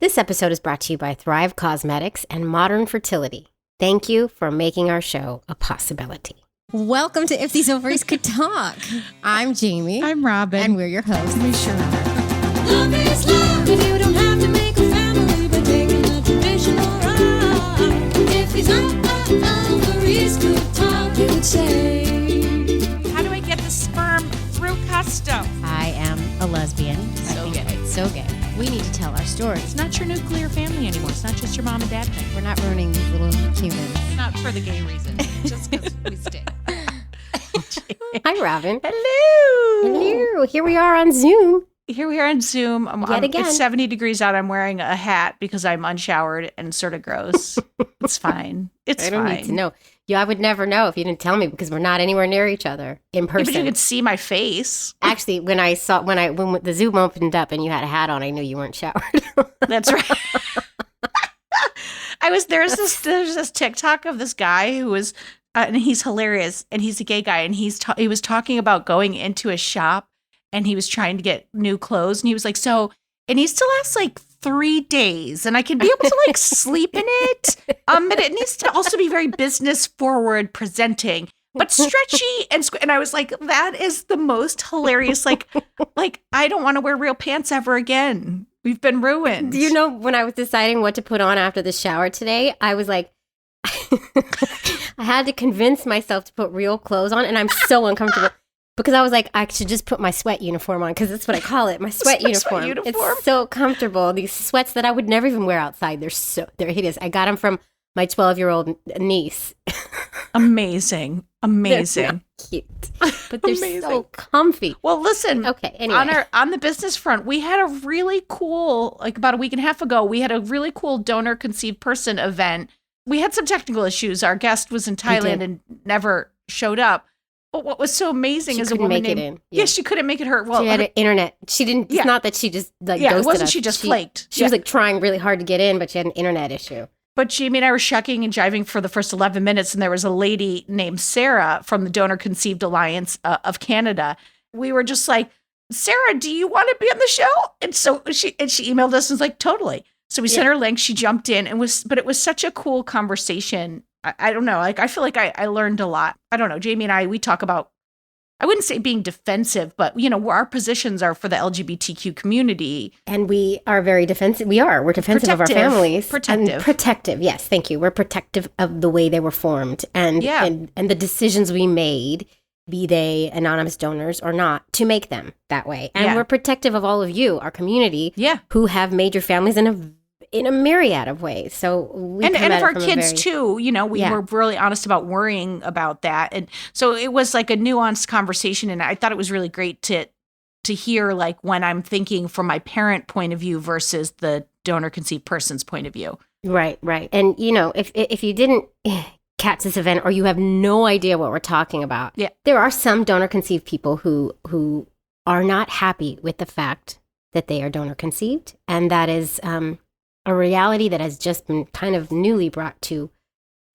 This episode is brought to you by Thrive Cosmetics and Modern Fertility. Thank you for making our show a possibility. Welcome to If These Ovaries Could Talk. I'm Jamie. I'm Robin. And we're your hosts. We sure are. Love is love, and you don't have to make a family by taking a traditional ride. If these ovaries could talk, you would say. How do I get the sperm through custom? I am a lesbian. So gay. So gay. We need to tell our stories. It's not your nuclear family anymore. It's not just your mom and dad thing. We're not ruining these little humans. Not for the gay reason. Just because we stay. Hi, Robin. Hello. Hello. Here we are on Zoom. Here we are on Zoom. Yet again. It's 70 degrees out. I'm wearing a hat because I'm unshowered and sort of gross. It's fine. It's fine. I don't need to know. Yeah, I would never know if you didn't tell me because we're not anywhere near each other in person. Yeah, but you could see my face. Actually, when the Zoom opened up and you had a hat on, I knew you weren't showered. That's right. There's this TikTok of this guy who was, and he's hilarious, and he's a gay guy, and he was talking about going into a shop, and he was trying to get new clothes, and he was like, and he still has like 3 days, and I can be able to like sleep in it, but it needs to also be very business forward presenting, but stretchy and I was like, that is the most hilarious, like I don't want to wear real pants ever again. We've been ruined. Do you know, when I was deciding what to put on after the shower today, I was like, I had to convince myself to put real clothes on, and I'm so uncomfortable because I was like, I should just put my sweat uniform on because that's what I call it, my sweat uniform. It's so comfortable. These sweats that I would never even wear outside, they're hideous. I got them from my 12-year-old niece. Amazing. They're so cute, but they're so comfy. Well, listen. Okay. Anyway, on the business front, we had a really cool, like about a week and a half ago, we had a really cool donor conceived person event. We had some technical issues. Our guest was in Thailand and never showed up. But what was so amazing is a woman named, she couldn't make it. Well, she had an internet. She didn't. It's not that she just ghosted it wasn't. us. She just flaked. She was like trying really hard to get in, but she had an internet issue. But Jamie and I were shucking and jiving for the first 11 minutes, and there was a lady named Sarah from the Donor Conceived Alliance of Canada. We were just like, Sarah, do you want to be on the show? And so she emailed us and was like, totally. So we sent her a link. She jumped in but it was such a cool conversation. I don't know. Like, I feel like I learned a lot. I don't know. Jamie and I, we talk about, I wouldn't say being defensive, but, our positions are for the LGBTQ community. And we are very defensive. We're defensive of our families. Protective. Yes, thank you. We're protective of the way they were formed and the decisions we made, be they anonymous donors or not, to make them that way. And we're protective of all of you, our community, who have made your families in a myriad of ways. So we and of our kids too, we were really honest about worrying about that. And so it was like a nuanced conversation. And I thought it was really great to hear, like, when I'm thinking from my parent point of view versus the donor conceived person's point of view. Right. And if you didn't catch this event or you have no idea what we're talking about, there are some donor conceived people who are not happy with the fact that they are donor conceived. And that is, a reality that has just been kind of newly brought to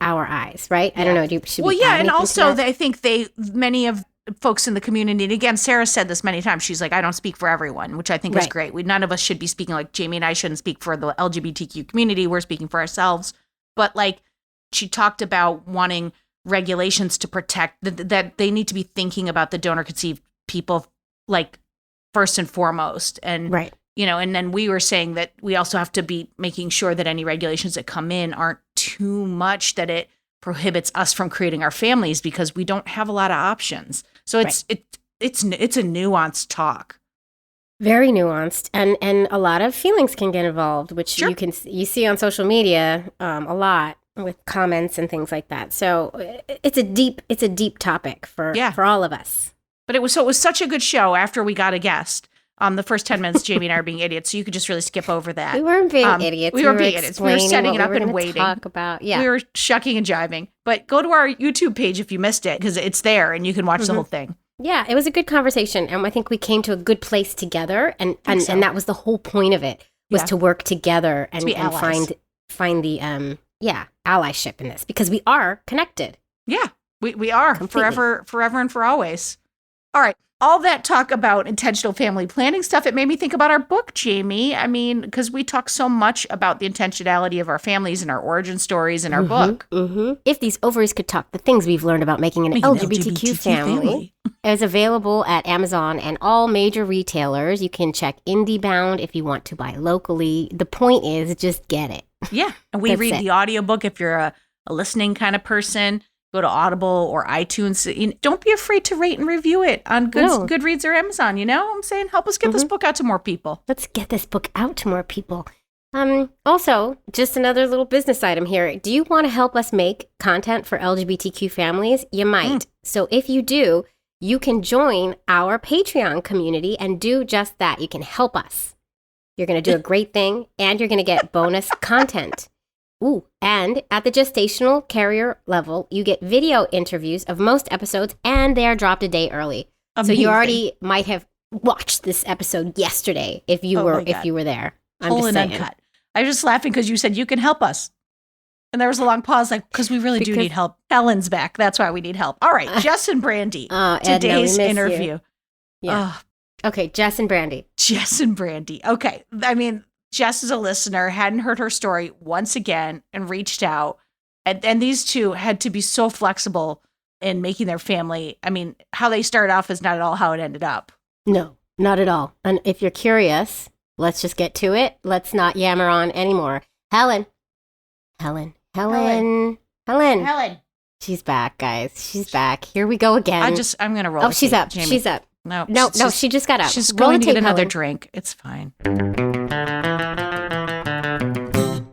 our eyes, right? I don't know. Should we add and anything also to that? I think many of folks in the community, and again, Sarah said this many times, she's like, I don't speak for everyone, which I think is great. None of us should be speaking, like Jamie and I shouldn't speak for the LGBTQ community. We're speaking for ourselves. But like, she talked about wanting regulations to protect, that they need to be thinking about the donor conceived people, like, first and foremost. And and then we were saying that we also have to be making sure that any regulations that come in aren't too much that it prohibits us from creating our families, because we don't have a lot of options. So it's a nuanced talk. Very nuanced, and a lot of feelings can get involved, which you see on social media a lot with comments and things like that. So it's a deep topic for all of us. But it was such a good show after we got a guest. The first 10 minutes, Jamie and I are being idiots, so you could just really skip over that. We weren't being idiots. We were being idiots. We were setting it up and waiting. Talk about, We were shucking and jiving. But go to our YouTube page if you missed it, because it's there and you can watch the whole thing. Yeah, it was a good conversation, and I think we came to a good place together, and that was the whole point of it, was to work together and find the allyship in this, because we are connected. Yeah, we are. Completely. Forever and for always. All right. all that talk about intentional family planning stuff, it made me think about our book, Jamie. I mean, because we talk so much about the intentionality of our families and our origin stories in our book. If these ovaries could talk, the things we've learned about making an LGBTQ family is available at Amazon and all major retailers. You can check IndieBound if you want to buy locally. The point is, just get it. Yeah. And we read the audiobook if you're a listening kind of person. Go to Audible or iTunes. Don't be afraid to rate and review it on Goodreads or Amazon. You know, I'm saying help us get this book out to more people. Let's get this book out to more people. Also, just another little business item here. Do you want to help us make content for LGBTQ families? You might. So if you do, you can join our Patreon community and do just that. You can help us. You're going to do a great thing, and you're going to get bonus content. Ooh, and at the gestational carrier level, you get video interviews of most episodes, and they are dropped a day early. Amazing. So you already might have watched this episode yesterday if you were there. I'm Whole just and saying. uncut. I was just laughing because you said you can help us. And there was a long pause, like, because we really do need help. Helen's back. That's why we need help. All right, Jess and Brandy. Today's interview. Yeah. Okay, Jess and Brandy. Jess and Brandy. Okay. I mean, Jess is a listener, hadn't heard her story once again and reached out. And these two had to be so flexible in making their family. I mean, how they started off is not at all how it ended up. No, not at all. And if you're curious, let's just get to it. Let's not yammer on anymore. Helen. She's back, guys. She's back. Here we go again. I'm going to roll. Oh, she's up. Jamie. She's up. No, she just got up. She's Roll going the to get tape, another Helen. drink. It's fine.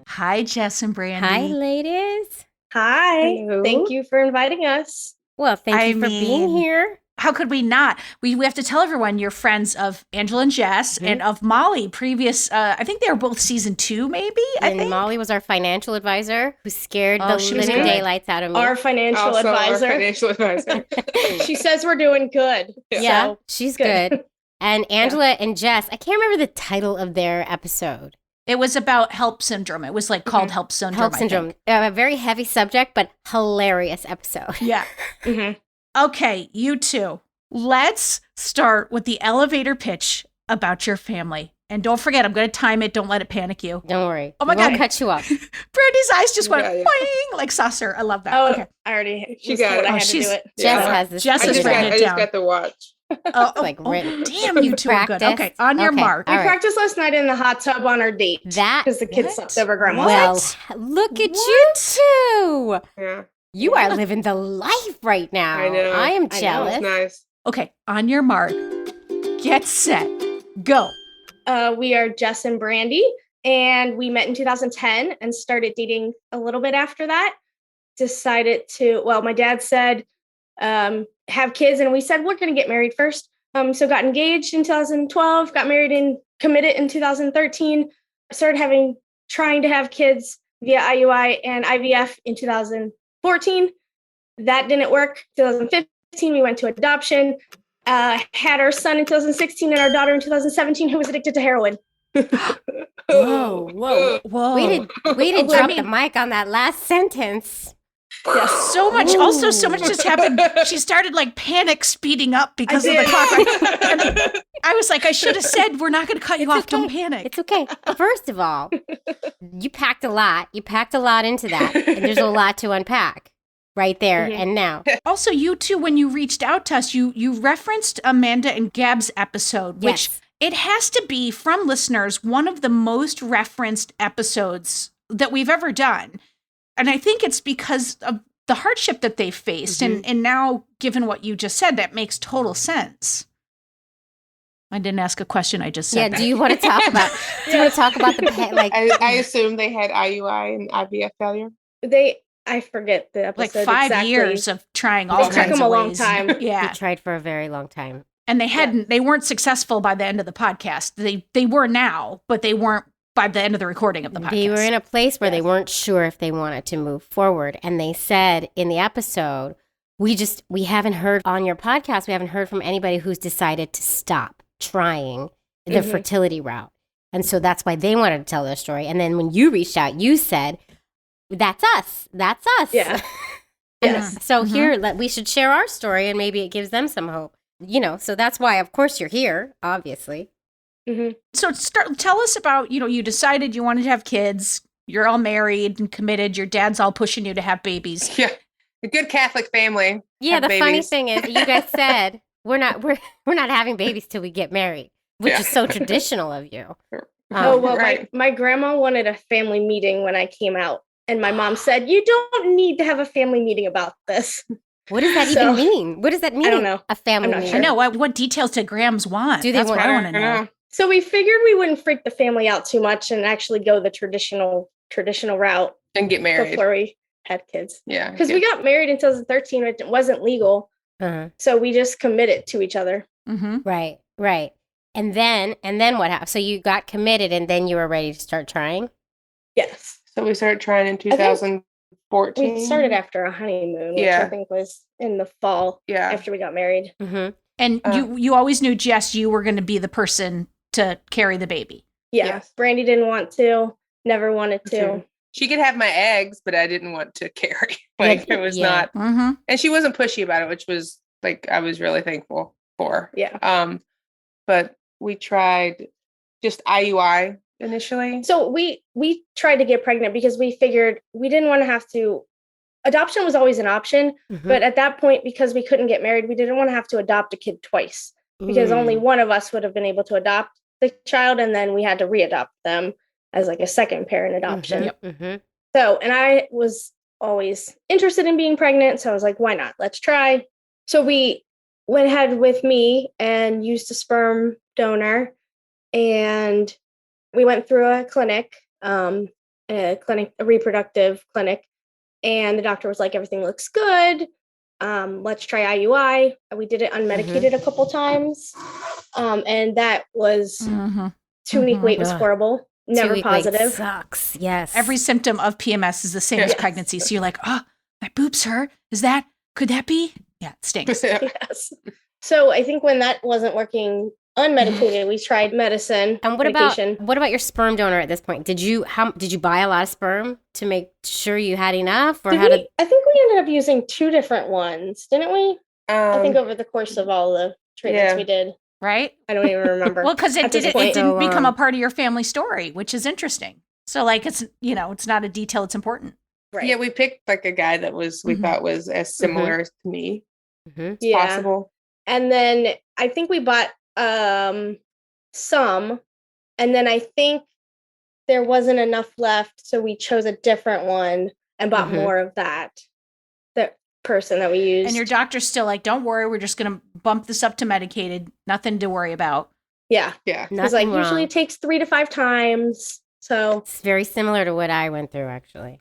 Hi, Jess and Brandy. Hi, ladies. Hi. Hello. Thank you for inviting us. Well, thank you for being here. How could we not? We have to tell everyone you're friends of Angela and Jess and of Molly, previous, I think they were both season 2, maybe? I And think. Molly was our financial advisor who scared the she was living good. daylights out of me. Our financial Also, our advisor. financial advisor. She says we're doing good. Yeah, So, she's good. good. And Angela and Jess, I can't remember the title of their episode. It was about HELP syndrome. It was like called HELP syndrome. HELP I think. syndrome. A very heavy subject, but hilarious episode. Yeah. Mhm. Okay, you two. Let's start with the elevator pitch about your family. And don't forget, I'm going to time it. Don't let it panic you. Don't worry. Oh my We won't God. cut you off. Brandy's eyes just went Yeah. boing, like saucer. I love that. Oh, Okay. I already She was got told it. I Oh, had to she's- do it. Jess Yeah. has this. Jess I has just, written got, it I just down. got the watch. Oh, like written. Damn, you two are good. Practice. Okay, on your Okay. mark. We All right. practiced last night in the hot tub on our date. That. Because the kids What? slept over grandma's. Well, look at you two. Yeah, You are living the life right now. I know. I am I know. jealous. it's nice. Okay, on your mark. Get set. Go. We are Jess and Brandy, and we met in 2010 and started dating a little bit after that. Decided to, my dad said, have kids, and we said, we're going to get married first. So got engaged in 2012, got married and committed in 2013, started trying to have kids via IUI and IVF in 2014. That didn't work. 2015, we went to adoption. Had our son in 2016 and our daughter in 2017 who was addicted to heroin. Whoa, whoa. Whoa. Way to I drop mean- the mic on that last sentence. Yeah, so much. Also, so much just happened. She started like panic speeding up because of the did. clock. And I was like, I should have said, we're not going to cut you It's off. okay. Don't panic. It's okay. First of all, you packed a lot. You packed a lot into that. And there's a lot to unpack right there Mhm. and now. Also, you two, when you reached out to us, you referenced Amanda and Gab's episode, which Yes. it has to be, from listeners, one of the most referenced episodes that we've ever done. And I think it's because of the hardship that they faced. And now, given what you just said, that makes total sense. I didn't ask a question. I just said Yeah, that. do you want to talk about the like I assume they had IUI and IVF failure. I forget the like episode 5 exactly. years of trying all It took kinds them of a long ways. time. they Yeah. tried for a very long time. And they weren't successful by the end of the podcast. They were now, but they weren't by the end of the recording of the podcast. They were in a place where they Yes. weren't sure if they wanted to move forward. And they said in the episode, we haven't heard on your podcast, we haven't heard from anybody who's decided to stop trying the Mhm. fertility route. And so that's why they wanted to tell their story. And then when you reached out, you said, that's us. That's us. Yeah. And Yes. So Mhm. here, we should share our story and maybe it gives them some hope. so that's why, of course, you're here, obviously. So tell us about, you decided you wanted to have kids. You're all married and committed. Your dad's all pushing you to have babies. Yeah. A good Catholic family. Yeah, have the funny babies. thing is, you guys said we're not having babies till we get married, which Yeah. is so traditional of you. Oh, well, right. my grandma wanted a family meeting when I came out. And my mom said, you don't need to have a family meeting about this. What does that So, even mean? What does that mean? don't know. A family I'm not meeting. I know. What details do Grams want? Do they That's want- what I I want to don't know. know. So we figured we wouldn't freak the family out too much and actually go the traditional route And get married. before we had kids. Yeah. Because we got married in 2013, it wasn't legal. Uh-huh. So we just committed to each other. Mm-hmm. Right. And then what happened? So you got committed, and then you were ready to start trying. Yes. So we started trying in I think 2014. We started after a honeymoon, which I Yeah. think was in the fall Yeah. after we got married. Mm-hmm. And Uh. you always knew, Jess, you were going to be the person to carry the baby. Yeah. Yes. Brandy didn't want to, never wanted to. Too. She could have my eggs, but I didn't want to carry. Like it was Yeah. not, Mm-hmm. and she wasn't pushy about it, which was like I was really thankful for. Yeah. But we tried just IUI initially. So we tried to get pregnant because we figured we didn't want to have to. Adoption was always an option, Mm-hmm. but at that point, because we couldn't get married, we didn't want to have to adopt a kid twice because only one of us would have been able to adopt the child, and then we had to re-adopt them as like a second parent adoption. Yep. Mm-hmm. So, and I was always interested in being pregnant, so I was like, why not? Let's try. So we went ahead with me and used a sperm donor, and we went through a clinic, a reproductive clinic, and the doctor was like, everything looks good. Let's try IUI. We did it unmedicated a couple times. And that was Mm-hmm. 2-week wait was Ugh. horrible. Never 2-week wait positive. sucks. Yes. Every symptom of PMS is the same as Yes. pregnancy. So you're like, oh, my boobs hurt. Could that be? Yeah, it stinks. Yes. So I think when that wasn't working unmedicated, we tried medicine. And medication. what about your sperm donor at this point? Did you buy a lot of sperm to make sure you had enough, or I think we ended up using 2 different ones, didn't we? I think over the course of all the treatments yeah. we did. Right? I don't even remember. Well, because at this point. didn't So become long. a part of your family story, which is interesting. So like it's not a detail, it's important. Right. Yeah, we picked like a guy that we Mhm. thought was as similar to me Mhm. as Yeah. possible. And then I think we bought some, and then I think there wasn't enough left, so we chose a different one and bought Mhm. more of that. The person that we used. And your doctor's still like, don't worry, we're just gonna bump this up to medicated. Nothing to worry about. yeah, Yeah. because like Nothing usually wrong. it takes 3 to 5 times. So It's very similar to what I went through, actually.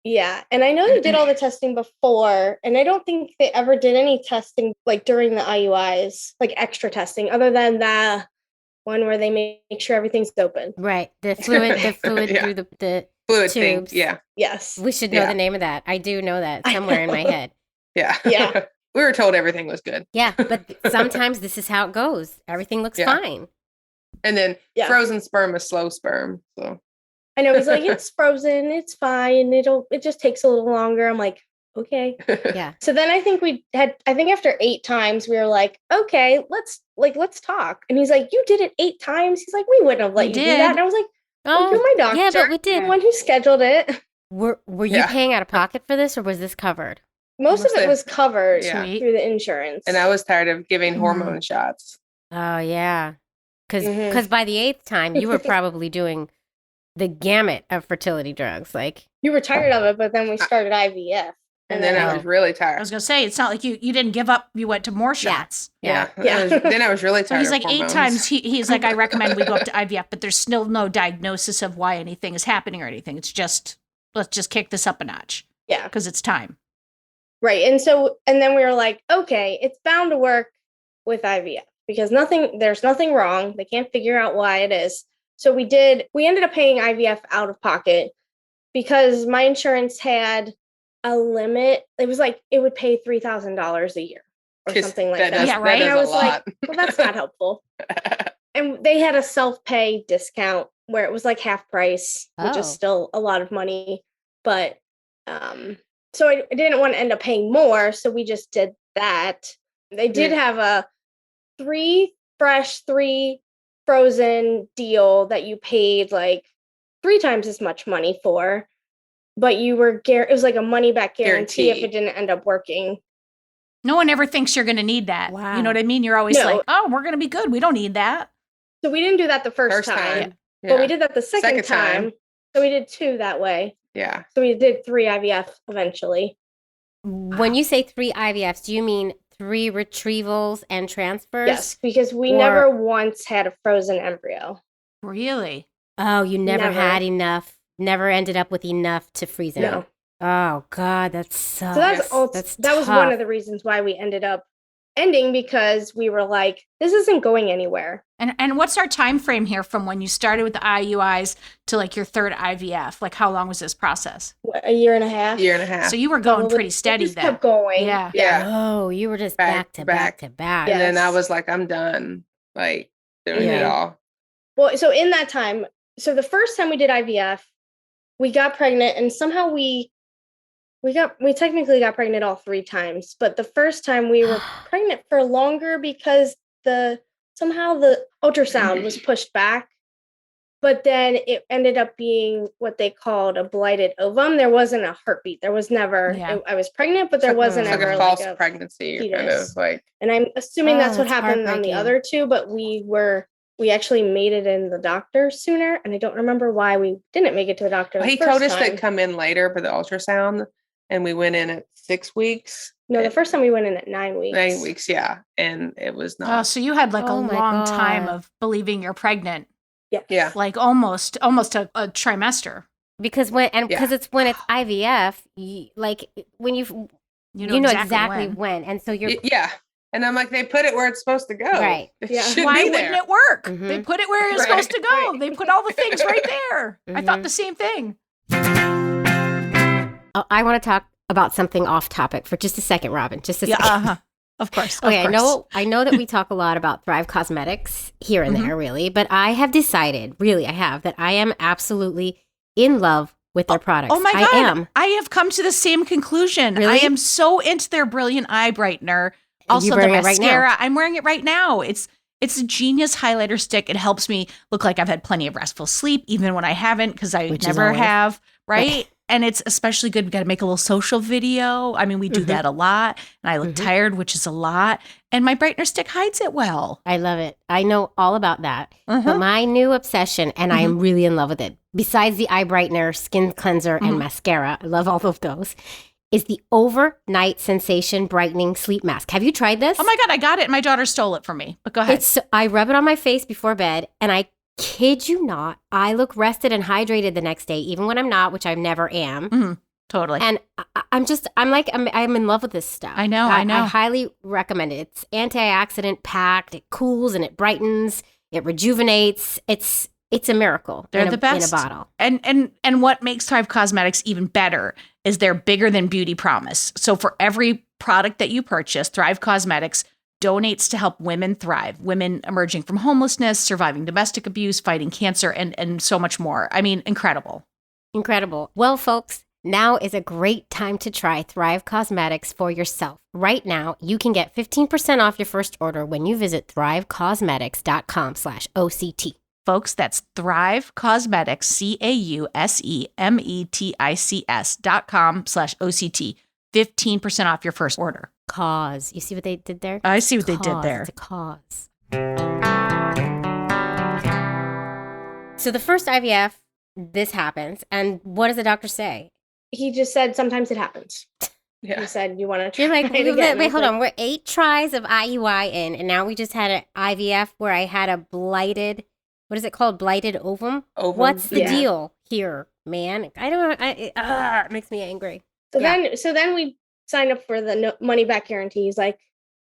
yeah, and I know they did all the testing before, and I don't think they ever did any testing like during the IUIs, like extra testing, other than the one where they make sure everything's open. Right. The fluid Yeah. through the Fluid thing. Tubes. Yeah. Yes. we should know Yeah. the name of that. I do know that I somewhere in my know. head. Yeah. Yeah. We were told everything was good. Yeah, but sometimes this is how it goes. Everything looks Yeah. fine. And then Yeah. frozen sperm is slow sperm. So I know he's like, it's frozen, it's fine. It just takes a little longer. I'm like, okay. Yeah. So then I think after 8 times we were like, okay, let's talk. And he's like, you did it 8 times. He's like, we wouldn't have let We you do did. that. And I was like, oh, you're my doctor. yeah, but we You're did. the one who scheduled it. Were you Yeah. paying out of pocket for this, or was this covered? Most of Mostly- it was covered Yeah. Sweet. through the insurance. and I was tired of giving Mhm. hormone shots. Oh yeah, because Mhm. by the 8th time you were probably doing the gamut of fertility drugs. Like You were tired of it, but then we started IVF. And then I was really I tired. was gonna say, it's not like you didn't give up, you went to more shots. Yeah. Yeah. Then I was really tired. So he's of like 8 hormones. times, he's like, I recommend we go up to IVF, but there's still no diagnosis of why anything is happening or anything. It's just, let's just kick this up a notch Yeah. because it's time. Right. And then we were like, okay, it's bound to work with IVF because there's nothing wrong. They can't figure out why it is. So we ended up paying IVF out of pocket because my insurance had a limit. It was like, it would pay $3,000 a year or 'Cause something like that. does- Yeah, right? That And I is was a lot. like, well, that's not helpful. And they had a self-pay discount where it was like half price, which Oh. is still a lot of money. But so I didn't want to end up paying more, so we just did that. They did have 3 fresh, 3 frozen deal that you paid like 3 times as much money for, but you were it was like a money back guarantee if it didn't end up working. No one ever thinks you're going to need that. Wow. You know what I mean? You're always No. like, oh, we're going to be good. We don't need that. So we didn't do that the first time. But we did that the second time. So we did 2 that way. Yeah. So we did 3 IVF eventually. When you say 3 IVFs, do you mean 3 retrievals and transfers? Yes, because we never once had a frozen embryo. Really? Oh, you never had enough. Never ended up with enough to freeze it. No. Oh God, that sucks. So that was one of the reasons why we ended up ending, because we were like, this isn't going anywhere. And what's our time frame here from when you started with the IUIs to like your 3rd IVF? Like how long was this process? A year and a half. Year and a half. So you were going pretty steady just then. kept going. Yeah. Yeah. Oh, you were just back to back. And Yes. then I was like, I'm done. Like doing it all. Well, so in that time, so the first time we did IVF, we got pregnant, and somehow we technically got pregnant all 3 times, but the first time we were pregnant for longer because somehow the ultrasound was pushed back. But then it ended up being what they called a blighted ovum. There wasn't a heartbeat. There was never. I was pregnant, but there wasn't like ever a false like a pregnancy, fetus. kind of like. And I'm assuming that's what that's happened on the other 2. But we actually made it in the doctor sooner, and I don't remember why we didn't make it to the doctor. He told us to come in later for the ultrasound, and we went in at 6 weeks. No, the first time we went in at 9 weeks. 9 weeks, yeah, and it was Oh, not. so you had like a Oh my long time God. of believing you're pregnant. Yeah. Like almost a trimester. Because it's when it's IVF, when you know exactly when. And so you're Yeah. And I'm like, they put it where it's supposed to go. Right. It Yeah. should Why be wouldn't there. it work? Mhm. They put it where it's Right. supposed to go. Right. They put all the things right there. I thought Mhm. the same thing. Oh, I want to talk about something off topic for just a second, Robin. Just a Yeah, second. of course. Okay, of course. I know that we talk a lot about Thrive Cosmetics here and there, really, but I have decided, really, I have, that I am absolutely in love with their products. Oh my God. I am. I have come to the same conclusion. Really? I am so into their Brilliant Eye Brightener. Also, the wearing it right now? mascara. I'm wearing it right now. It's a genius highlighter stick. It helps me look like I've had plenty of restful sleep, even when I haven't, because I Which is never always- have, right? And it's especially good. We got to make a little social video. I mean, we do that a lot. And I look tired, which is a lot. And my brightener stick hides it well. I love it. I know all about that. But my new obsession, and I am really in love with it, besides the eye brightener, skin cleanser, and mascara, I love all of those, is the overnight sensation brightening sleep mask. Have you tried this? Oh my God, I got it. My daughter stole it from me. But go ahead. I rub it on my face before bed, and I kid you not, I look rested and hydrated the next day, even when I'm not, which I never am. Totally. And I'm in love with this stuff. I know. I highly recommend it. It's antioxidant packed. It cools and it brightens. It rejuvenates. It's a miracle. They're the best. In a bottle. And what makes Thrive Cosmetics even better is they're bigger than beauty promise. So for every product that you purchase, Thrive Cosmetics donates to help women thrive, women emerging from homelessness, surviving domestic abuse, fighting cancer, and so much more. I mean, incredible. Incredible. Well, folks, now is a great time to try Thrive Cosmetics for yourself. Right now, you can get 15% off your first order when you visit thrivecosmetics.com/OCT. Folks, that's Thrive Cosmetics, CAUSEMETICS.com/OCT. 15% off your first order. Cause. You see what they did there? I see what they did there. It's a cause. So the first IVF, this happens. And what does the doctor say? He just said sometimes it happens. Yeah. He said, you want to try You're like, it again? wait, hold on. We're 8 tries of IUI in, and now we just had an IVF where I had a blighted, what is it called? Blighted ovum? What's the deal here, man? I don't know. It makes me angry. So then we signed up for the money back guarantee. He's like,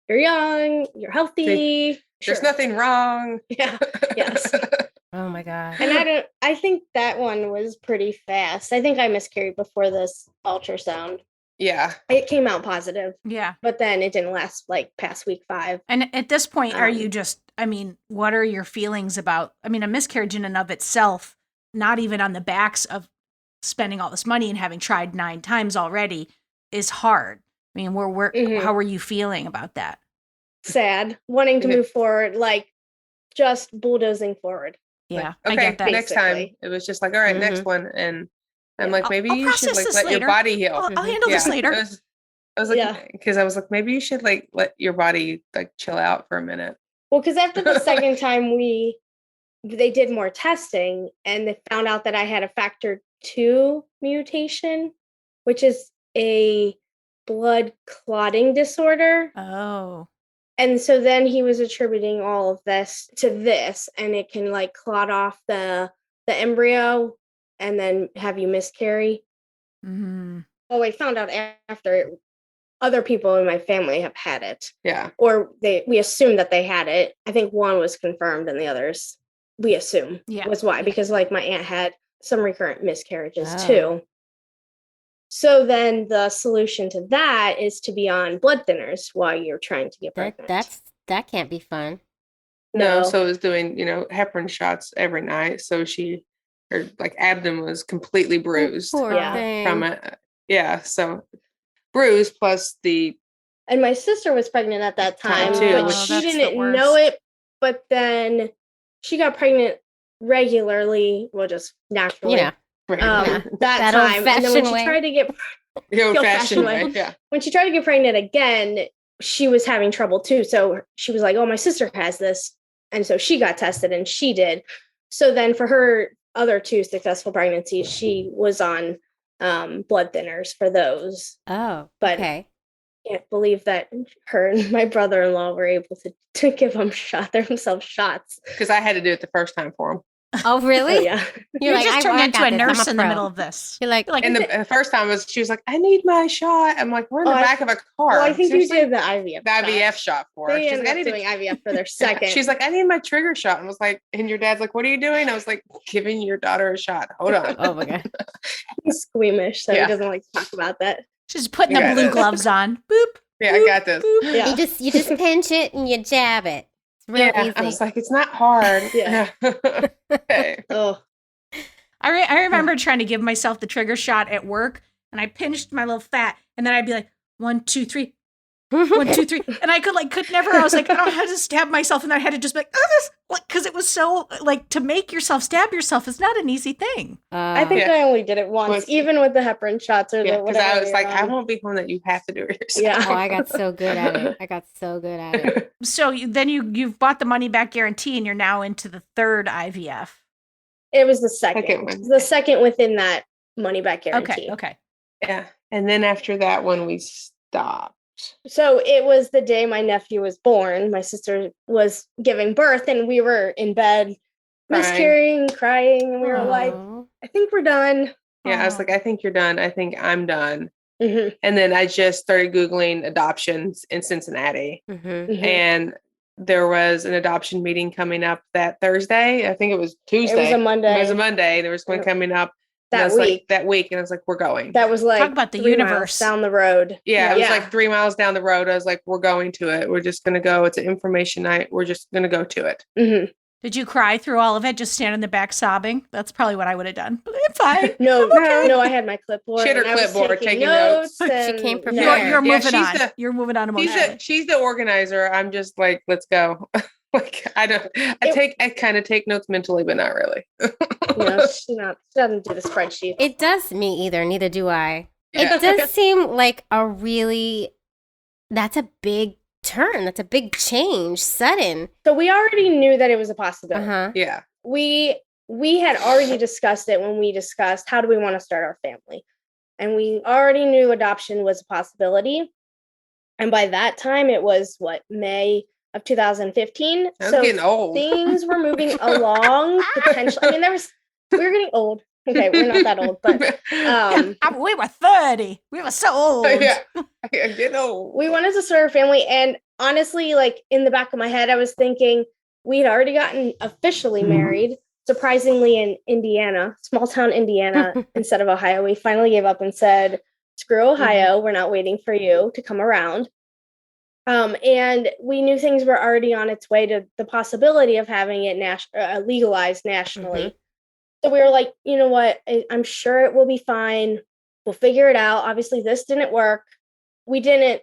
you're young, you're healthy. There's nothing wrong. Yeah. Yes. Oh my God. And I think that one was pretty fast. I think I miscarried before this ultrasound. Yeah. It came out positive, Yeah. but then it didn't last like past week 5. And at this point, are you just, what are your feelings about, a miscarriage in and of itself, not even on the backs of spending all this money and having tried 9 times already, is hard. How are you feeling about that? sad, wanting to Yeah. move forward, like just bulldozing forward. Yeah, Like, I okay, get that. next time Basically. it was just like, all right, next one, and I'm Yeah. like, maybe I'll you should process like this let later. your body heal. I'll handle this later. I was like, Yeah. because I was like, maybe you should like let your body like chill out for a minute. Well, because after the second time they did more testing and they found out that I had a factor 2 mutation, which is a blood clotting disorder. Oh. And so then he was attributing all of this to this, and it can like clot off the embryo and then have you miscarry. Mm-hmm. Well, I found out after other people in my family have had it, Yeah. or we assumed that they had it. I think one was confirmed, and the others we assume was why, because like my aunt had some recurrent miscarriages too. So then the solution to that is to be on blood thinners while you're trying to get pregnant. That can't be fun. No, so it was doing, heparin shots every night. So her like abdomen was completely bruised Poor Yeah. thing. from it. Yeah. So bruised plus And my sister was pregnant at that time, Time too, but which- she that's the didn't know worst. it. But then she got pregnant regularly, well, just naturally. Yeah. That That time, and then when old-fashioned she way. tried to get the old fashioned old-fashioned way. way. Yeah. when she tried to get pregnant again, she was having trouble too. So she was like, "Oh, my sister has this," and so she got tested, and she did. So then, for her other 2 successful pregnancies, she was on blood thinners for those. Oh, But- okay. Can't believe that her and my brother-in-law were able to give themselves shots. Because I had to do it the first time for him. Oh, really? Oh, yeah. You like, just I turned into got a this. I'm nurse a in the pro. middle of this. You're like, You're like, And the first time she was like, I need my shot. I'm like, we're in the Oh, back of a car. Well, I think Seriously? you did the IVF. the IVF shot for her. They She's ended like, I up need doing a IVF for their second. She's like, I need my trigger shot. And I was like, and your dad's like, what are you doing? I was like, giving your daughter a shot. Hold on. oh my God. He's squeamish, so Yeah. he doesn't like to talk about that. she's putting You the got blue it. gloves on. Boop. Yeah, I got this. Boop. Yeah. You just pinch it and you jab it. It's real Yeah, easy. I was like, it's not hard. Yeah. Okay. Oh, I remember trying to give myself the trigger shot at work, and I pinched my little fat, and then I'd be like, 1, 2, 3, 1, 2, 3, and I could never. I was like, I don't know how to stab myself, and I had to just be like, because it was so like to make yourself stab yourself is not an easy thing. I think Yeah. I only did it once, Was- even with the heparin shots or Yeah, the because whatever. I was they like, were I on. won't be home that you have to do it yourself. Yeah. Oh, I got so good at it. I got so good at it. So then you've bought the money back guarantee, and you're now into the 3rd IVF. It was the second. Second one. The second within that money back guarantee. Okay. Yeah. And then after that one, we stopped. So it was the day my nephew was born. My sister was giving birth, and we were in bed, Crying. miscarrying, crying, and we were like, Aw. I think we're done. Yeah, I was Aw. like, I think you're done. I think I'm done. Mhm, And then I just started Googling adoptions in Cincinnati. Mhm. mhm. And there was an adoption meeting coming up that Thursday. I think it was Tuesday. It was a Monday. It was a Monday. There was one coming up and I that was like, week. that week. And I was like, we're going. That was like Talk about the 3 miles universe. down the road. Yeah, it was Yeah. like 3 miles down the road. I was like, we're going to it. We're just going to go. It's an information night. We're just going to go to it. Mhm. Did you cry through all of it? Just stand in the back sobbing? That's probably what I would have done. But I'm fine. No, Okay. no, I had my clipboard. She had her and I was clipboard, taking notes. She and- came no. prepared. You're Yeah, moving she's on. the- You're moving on emotionally. She's the organizer. I'm just like, let's go. Like, I kind of take notes mentally, but not really. No, she doesn't do the spreadsheet. It does me either. Neither do I. Yeah. It does seem like that's a big turn. That's a big change. Sudden. So we already knew that it was a possibility. Uh-huh. Yeah. We had already discussed it when we discussed how do we want to start our family. And we already knew adoption was a possibility. And by that time it was May of 2015. I was So getting old. things were moving along potentially. I mean, we were getting old. Okay, we're not that old, but We were 30. We were so old. yeah. I'm getting old. we wanted to start a family. And honestly, like in the back of my head, I was thinking we had already gotten officially married, surprisingly in Indiana, small town Indiana, instead of Ohio. We finally gave up and said, screw Ohio. We're not waiting for you to come around. And we knew things were already on its way to the possibility of having it legalized nationally. So we were like, you know what? I'm sure it will be fine. We'll figure it out. Obviously, this didn't work. Brandy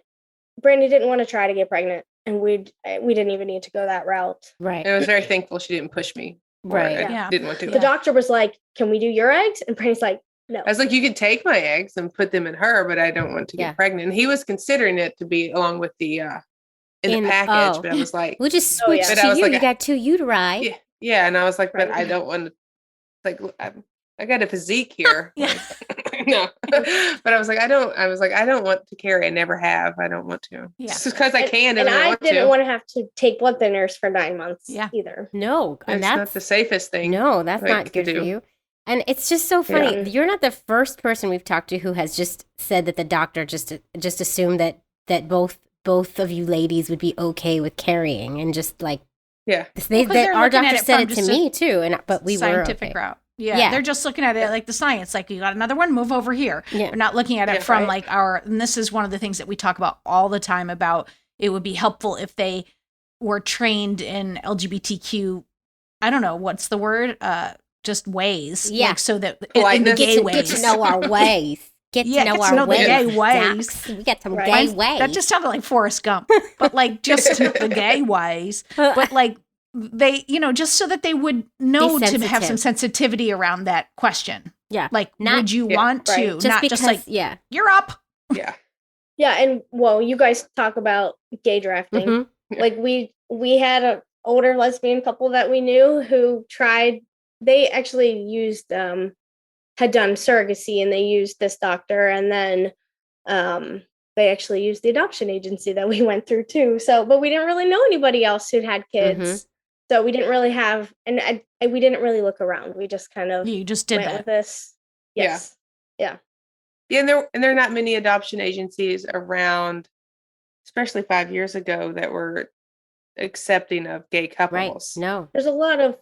didn't want to try to get pregnant and we didn't even need to go that route. Right. And I was very thankful she didn't push me. Right. I Yeah. didn't want to. The doctor was like, "Can we do your eggs?" And Brandy's like, "No." I was like, you can take my eggs and put them in her, but I don't want to Yeah. get pregnant. And he was considering it to be along with the in the package, but I was like, We'll just Oh, switch yeah. But I to was you. like, You got 2 uteri. yeah, yeah. And I was like, but Right. I don't want to. Like, I got a physique here. Yeah. No, but I was like, I don't want to carry. I never have. I don't want to. Yeah. Just because I can, and and I I want didn't to. want to have to take blood thinners for 9 months Yeah. either. No, and It's not that's the safest thing. no, that's like, not to good for do. you. And it's just so funny. Yeah. You're not the first person we've talked to who has just said that the doctor just assumed that both of you ladies would be okay with carrying, and just like Yeah. they, 'cause they're our looking at doctor it said from it to just a me too, and but we were scientific okay. route. Yeah, Yeah. they're just looking at it like the science. Like, you got another one, move over here. Yeah. We're not looking at it Yeah, from right. like and this is one of the things that we talk about all the time about it would be helpful if they were trained in LGBTQ, I don't know, what's the word? Just ways. Yeah. Like, so that in the Politeness. gay Get ways. to know our ways. Get Yeah, to know get to our know the ways. gay ways. Docs. We got some Right. gay Mine's- ways. That just sounded like Forrest Gump, but like just the gay ways. But like they, just so that they would know to have some sensitive. sensitivity around that question. Yeah. Like, Not- would you Yeah, want right. to? just Not because just like, yeah. you're up. Yeah. Yeah, and well, you guys talk about gay drafting. Mhm. Like we had an older lesbian couple that we knew who tried. They actually used had done surrogacy, and they used this doctor, and then they actually used the adoption agency that we went through too. So, but we didn't really know anybody else who'd had kids, so we didn't really have, and we didn't really look around. We just kind of You just did went that. with this. Yeah. Yes. Yeah, and there are not many adoption agencies around, especially 5 years ago, that were accepting of gay Right. couples. No. There's a lot of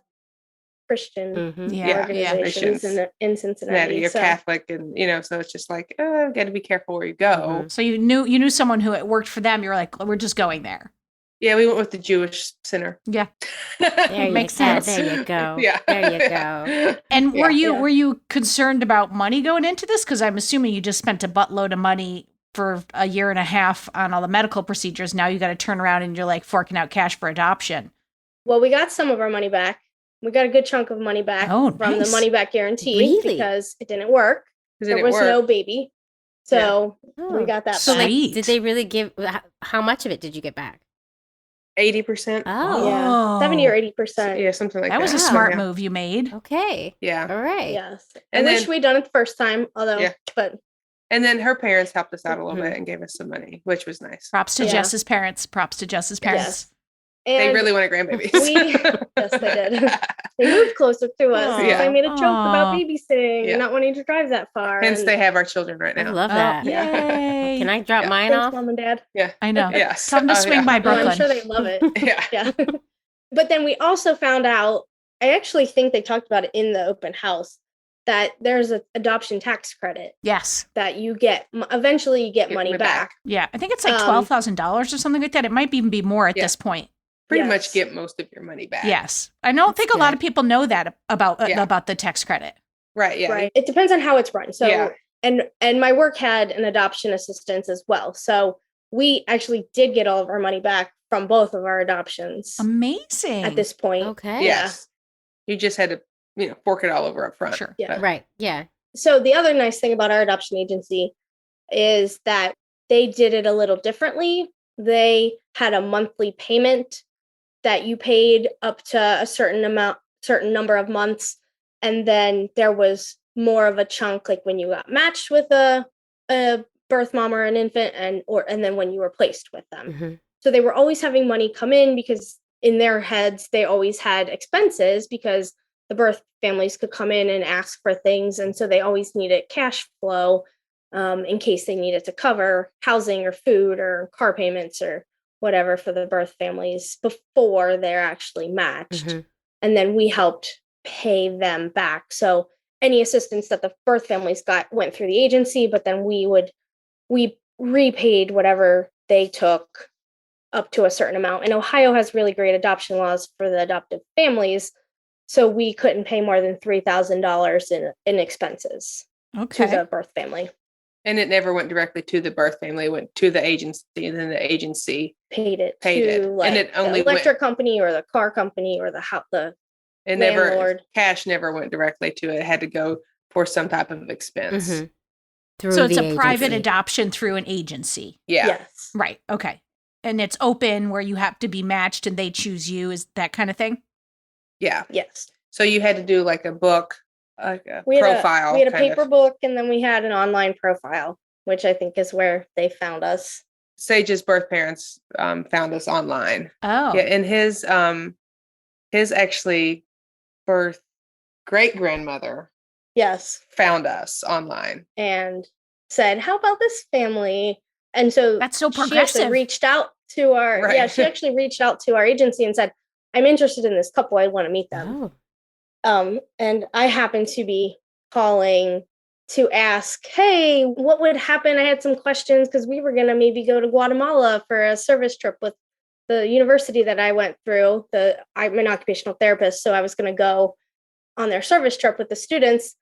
Christian Mhm. Yeah. organizations in Cincinnati. Cincinnati, you're so- Catholic, and so it's just like, got to be careful where you go. Mhm. So you knew someone who it worked for them. You were like, we're just going there. Yeah, we went with the Jewish center. Yeah. There Makes you go. sense. There you go. Yeah, There you go. And Yeah. were you concerned about money going into this? Because I'm assuming you just spent a buttload of money for a year and a half on all the medical procedures. Now you got to turn around and you're like forking out cash for adoption. Well, we got some of our money back. We got a good chunk of money back Oh, from the nice. money back guarantee Really? because it didn't work. 'Cause it There didn't was work. no baby. So we Oh. got that So back. like, Sweet. did they really give? How much of it did you get back? 80%. Oh. Yeah. 70 or 80%. Yeah, something like that. That was a Wow. smart Yeah. move you made. Okay. Yeah. All right. Yes. I And wish then- we'd done it the first time, although, Yeah. but And then her parents helped us out a little Mhm. bit and gave us some money, which was nice. Props to Yeah. Jess's parents. Props to Jess's parents. yes. They And really wanted grandbabies. yes, they did. They moved closer to us. Aw. because I made a joke about Aw. babysitting Yeah. and not wanting to drive that far. Hence, and they have our children right I now. love Oh, that. yay. Can I drop Yeah. mine thanks, off? Mom and Dad. I know. Yes. Come to Oh, swing yeah. by Oh, Brooklyn. I'm sure they love it. Yeah. Yeah. But then we also found out, I actually think they talked about it in the open house, that there's an adoption tax credit Yes. that you get, eventually you get Get money money back. Yeah. I think it's like Um, $12,000 or something like that. It might even be more at Yeah. this point. Pretty Yes. much get most of your money back. Yes. I don't think a lot good. of people know that about Yeah. about the tax credit. Right. Yeah. Right. It depends on how it's run. So, Yeah. and my work had an adoption assistance as well. So we actually did get all of our money back from both of our adoptions Amazing. at this point. Okay. Yes. You just had to, fork it all over up front. Sure. Yeah. But- Right. Yeah. So the other nice thing about our adoption agency is that they did it a little differently. They had a monthly payment that you paid up to a certain number of months, and then there was more of a chunk, like when you got matched with a birth mom or an infant, and then when you were placed with them. Mhm. So they were always having money come in because in their heads they always had expenses because the birth families could come in and ask for things, and so they always needed cash flow in case they needed to cover housing or food or car payments or whatever for the birth families before they're actually matched. Mhm. And then we helped pay them back. So any assistance that the birth families got went through the agency, but then we repaid whatever they took up to a certain amount. And Ohio has really great adoption laws for the adoptive families. So we couldn't pay more than $3,000 in expenses to Okay. the birth family. And it never went directly to the birth family. It went to the agency, and then the agency paid it Paid to it. like And it only the went- electric company or the car company or the house, the and landlord. cash never went directly to it. It had to go for some type of expense. Mhm. Through So it's the a private agency. adoption through an agency. Yeah. Yes. Right. Okay. And it's open where you have to be matched and they choose you. Is that kind of thing? Yeah. Yes. So you had to do like a book, like a We had profile. we had a kind of. paper book, and then we had an online profile, which I think is where they found us. Sage's birth parents found us online. Oh. Yeah, and his actually birth great grandmother Yes. found us online. And said, "How about this family?" And so That's so she actually progressive. reached out to our Right. she actually reached out to our agency and said, "I'm interested in this couple. I want to meet them." Oh. And I happened to be calling to ask, "Hey, what would happen?" I had some questions because we were gonna maybe go to Guatemala for a service trip with the university that I went through. I'm an occupational therapist, so I was gonna go on their service trip with the students.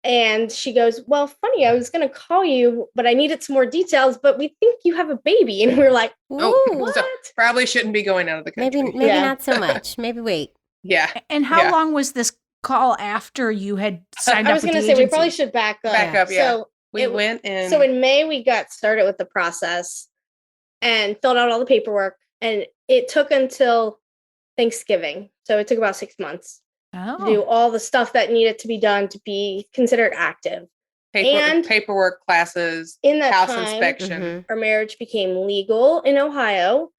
And she goes, "Well, funny, I was going to call you, but I needed some more details, but we think you have a baby." And we're like, Ooh. So probably shouldn't be going out of the country. Maybe Yeah. not so much. Maybe wait. Yeah. And how Yeah. long was this call after you had signed I up was with going the to say, agency? we probably should back up. Back up, yeah. So, We it- went in. so in May, we got started with the process and filled out all the paperwork. And it took until Thanksgiving. So it took about 6 months to do Oh. all the stuff that needed to be done to be considered active. and- paperwork classes, In that house time, inspection. Mhm. our marriage became legal in Ohio.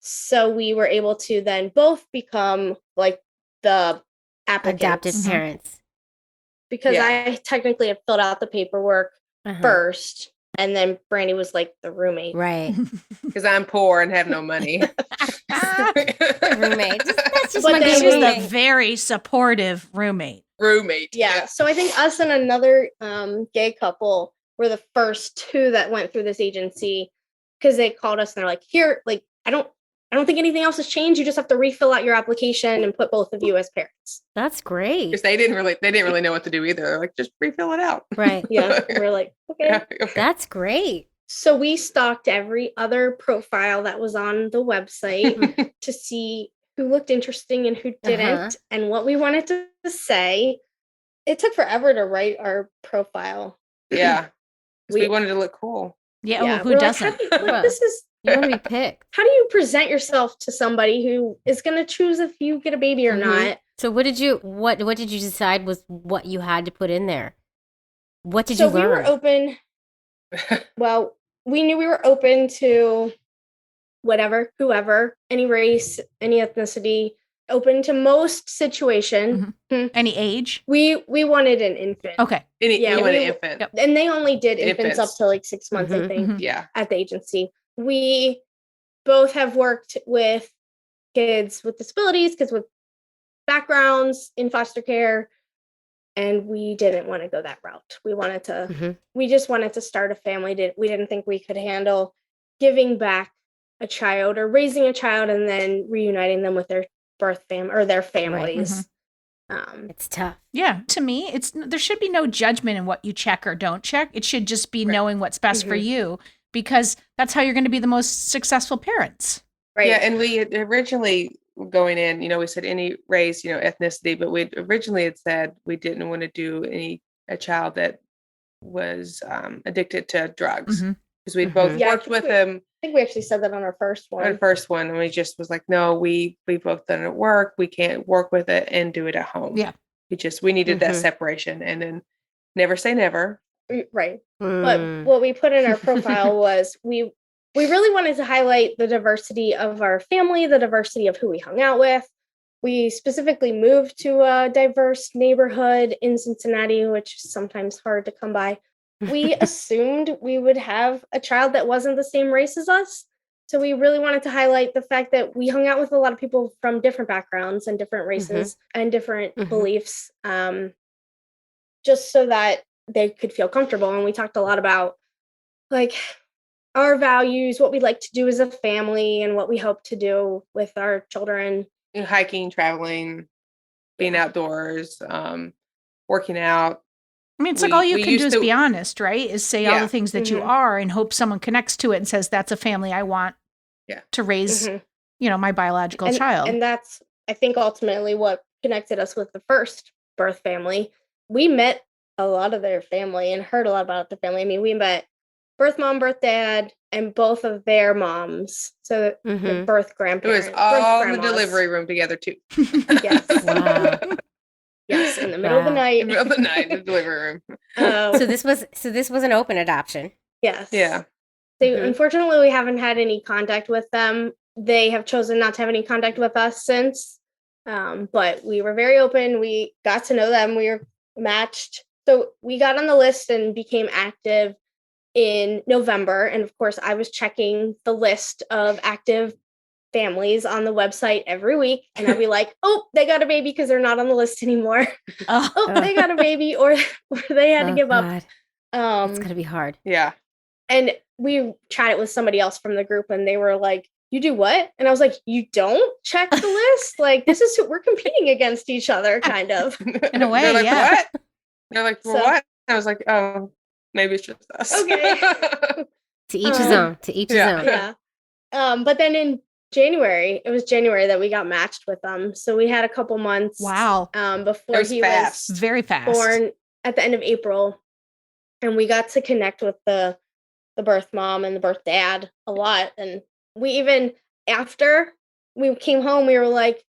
So we were able to then both become like the applicants. Adopted Mhm. parents. Because Yeah. I technically had filled out the paperwork Uh-huh. first, and then Brandy was like the roommate. Right. Because I'm poor and have no money. Roommate. That's just But my then She's good the roommate. very supportive roommate. Roommate. Yeah. So I think us and another gay couple were the first two that went through this agency because they called us and they're like, "Here, like I don't think anything else has changed. You just have to refill out your application and put both of you as parents." That's great. Because they didn't really know what to do either. They're like, just refill it out. Right. Yeah. We're like, okay. Yeah, okay. That's great. So we stalked every other profile that was on the website to see who looked interesting and who didn't Uh-huh. and what we wanted to say. It took forever to write our profile. Yeah. 'Cause we We- wanted to look cool. Yeah. Well, who we're like, doesn't? how do you- Well, this is You want to be picked. how do you present yourself to somebody who is going to choose if you get a baby or Mhm. not? So what did you decide was what you had to put in there? What did So you we were learn? open. Well, we knew we were open to whatever, whoever, any race, any ethnicity, open to most situation. Any age? We wanted an infant. Okay. Yeah, you want an we- infant. Yep. And they only did infants up Infants. to like 6 months, I Mhm, think, mhm. Yeah. at the agency. We both have worked with kids with disabilities, kids with backgrounds in foster care, and we didn't want to go that route. We wanted to, Mhm. we just wanted to start a family. We didn't think we could handle giving back a child or raising a child and then reuniting them with their birth family or their families. It's tough. Yeah. To me, there should be no judgment in what you check or don't check. It should just be Right. knowing what's best for Mhm. you, because that's how you're going to be the most successful parents. Right. Yeah, and we had originally going in, we said any race, ethnicity, but we originally had said we didn't want to do a child that was addicted to drugs, Mhm. because we'd both Mhm. Yeah, I worked think with we- them I think we actually said that on our first on the one. first one, and we just was like, no, we both done it at work. We can't work with it and do it at home. Yeah. We needed that Mhm. separation, and then never say never. Right. Mm. But what we put in our profile was we really wanted to highlight the diversity of our family, the diversity of who we hung out with. We specifically moved to a diverse neighborhood in Cincinnati, which is sometimes hard to come by. We assumed we would have a child that wasn't the same race as us. So we really wanted to highlight the fact that we hung out with a lot of people from different backgrounds and different races and different Mhm. beliefs, just so that they could feel comfortable. And we talked a lot about like our values, what we like to do as a family, and what we hope to do with our children. Hiking, traveling, being outdoors, working out. I mean, it's like all you we can do used is to- be honest, right? Is say all Yeah. the things that you Mhm. are and hope someone connects to it and says, that's a family I want Yeah. to raise, Mhm. my biological and, child. And that's, I think, ultimately what connected us with the first birth family. We met a lot of their family and heard a lot about the family. I mean, we met birth mom, birth dad, and both of their moms. So the Mhm. birth It grandparents. was all in the grandmas. delivery room together too. Yes. Wow. Yes, in the middle of the Wow. night. In the middle of the night in the delivery room. So this was an open adoption. Yes. Yeah. So Mhm. unfortunately, we haven't had any contact with them. They have chosen not to have any contact with us since. But we were very open. We got to know them. We were matched. So we got on the list and became active in November. And of course, I was checking the list of active families on the website every week. And I'd be like, oh, they got a baby because they're not on the list anymore. Oh, Oh, they got a baby, or they had to Oh, give up. God. It's Um, gonna be hard. Yeah. and we chatted with somebody else from the group, and they were like, "You do what?" And I was like, "You don't check the list? Like, this is we're competing against each other, kind of." In a way, They're like, yeah. What? They're like, for So- what? I was like, oh, maybe it's just us. Okay. To each his Um, own. To each his yeah. own. Yeah. But then in January, it was January that we got matched with them. So we had a couple months. Wow. Before It was he fast. was Very fast. born at the end of April, and we got to connect with the birth mom and the birth dad a lot. And we even, after we came home, we were like,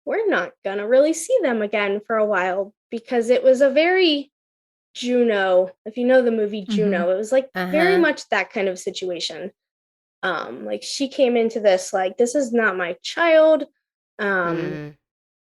we're not gonna really see them again for a while, because it was a very Juno, if you know the movie Juno, it was like very Uh-huh. much that kind of situation. Like she came into this like, this is not my child. Mm.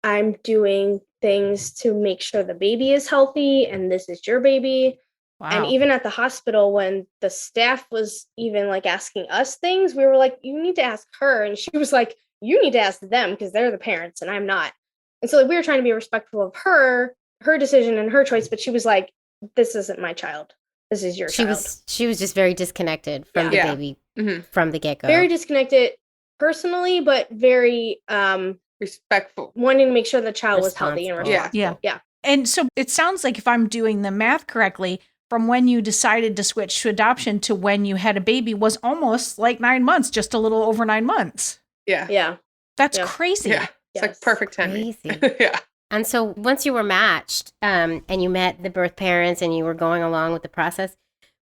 I'm doing things to make sure the baby is healthy, and this is your baby. Wow. And even at the hospital, when the staff was even like asking us things, we were like, you need to ask her. And she was like, you need to ask them because they're the parents and I'm not. And so like, we were trying to be respectful of her decision and her choice, but she was like, this isn't my child. This is your She child. was just very disconnected from the Yeah. baby Mhm. from the get-go. Very disconnected personally, but very Respectful. wanting to make sure the child was healthy and Responsible. responsible. Yeah. And so it sounds like, if I'm doing the math correctly, from when you decided to switch to adoption to when you had a baby was almost like 9 months, just a little over 9 months. Yeah. Yeah. That's Yeah. crazy. Yeah. It's like Yes. perfect timing. Crazy. Yeah. And so once you were matched, and you met the birth parents and you were going along with the process,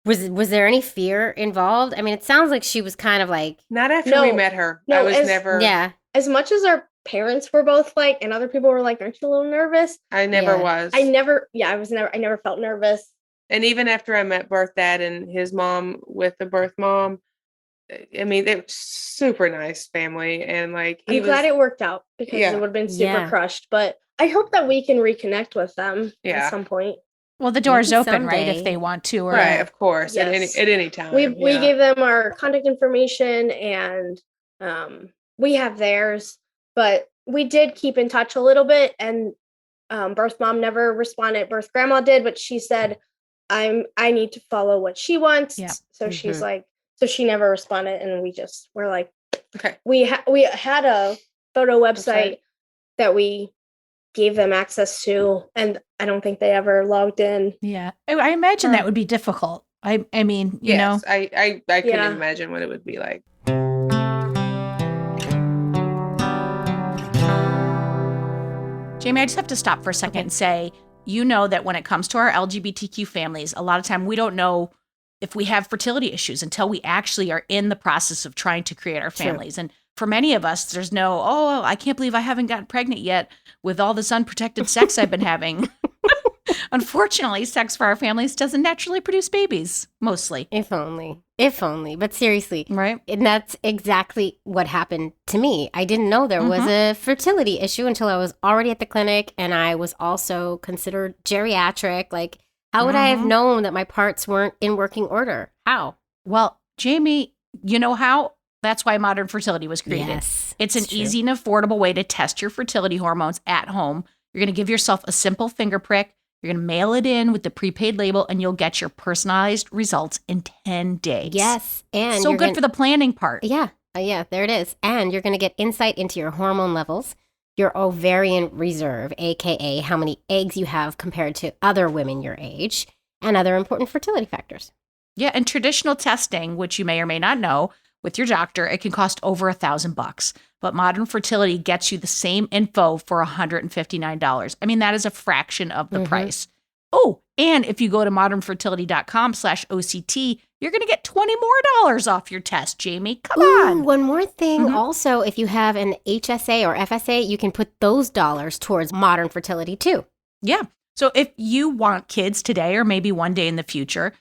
was there any fear involved? I mean, it sounds like she was kind of like, Not after we No. met her. No, I was as- never. yeah, As much as our parents were both like, and other people were like, aren't you a little nervous? I never Yeah. was. I never felt nervous. And even after I met birth dad and his mom with the birth mom, I mean, they were super nice family. And like, I'm glad it worked out, because Yeah. it would have been super Yeah. crushed. But I hope that we can reconnect with them Yeah. at some point. Well, the door's Maybe open, right? If someday. they want to. Or right, of course, Yes. at any time. We yeah. gave them our contact information, and we have theirs. But we did keep in touch a little bit, and birth mom never responded. Birth grandma did, but she said, I need to follow what she wants. Yeah. So she's Mhm. like, so she never responded, and we're like, Okay. we had a photo website that we gave them access to, and I don't think they ever logged in. Yeah. I imagine that would be difficult. I mean, you know. Yes, I couldn't Yeah. imagine what it would be like. Jamie, I just have to stop for a second and say, you know that when it comes to our LGBTQ families, a lot of time we don't know if we have fertility issues until we actually are in the process of trying to create our True. families. And for many of us, there's no, oh, I can't believe I haven't gotten pregnant yet with all this unprotected sex I've been having. Unfortunately, sex for our families doesn't naturally produce babies, mostly. if only. But seriously, Right? and that's exactly what happened to me. I didn't know there was a fertility issue until I was already at the clinic, and I was also considered geriatric. Like, how would I have known that my parts weren't in working order? How? Well, Jamie, you know how? That's why modern fertility was created. Yes, It's an true. easy and affordable way to test your fertility hormones at home. You're going to give yourself a simple finger prick. You're going to mail it in with the prepaid label, and you'll get your personalized results in 10 days. Yes, and So you're good gonna- for the planning part. Yeah, yeah, there it is. And you're going to get insight into your hormone levels. your ovarian reserve, aka how many eggs you have compared to other women your age, and other important fertility factors. Yeah, and traditional testing, which you may or may not know, with your doctor, it can cost over $1,000. But Modern Fertility gets you the same info for $159. I mean, that is a fraction of the price. Oh, and if you go to modernfertility.com/OCT, you're going to get $20 more off your test, Jamie. Come on. One more thing. Also, if you have an HSA or FSA, you can put those dollars towards Modern Fertility too. Yeah. So if you want kids today or maybe one day in the future,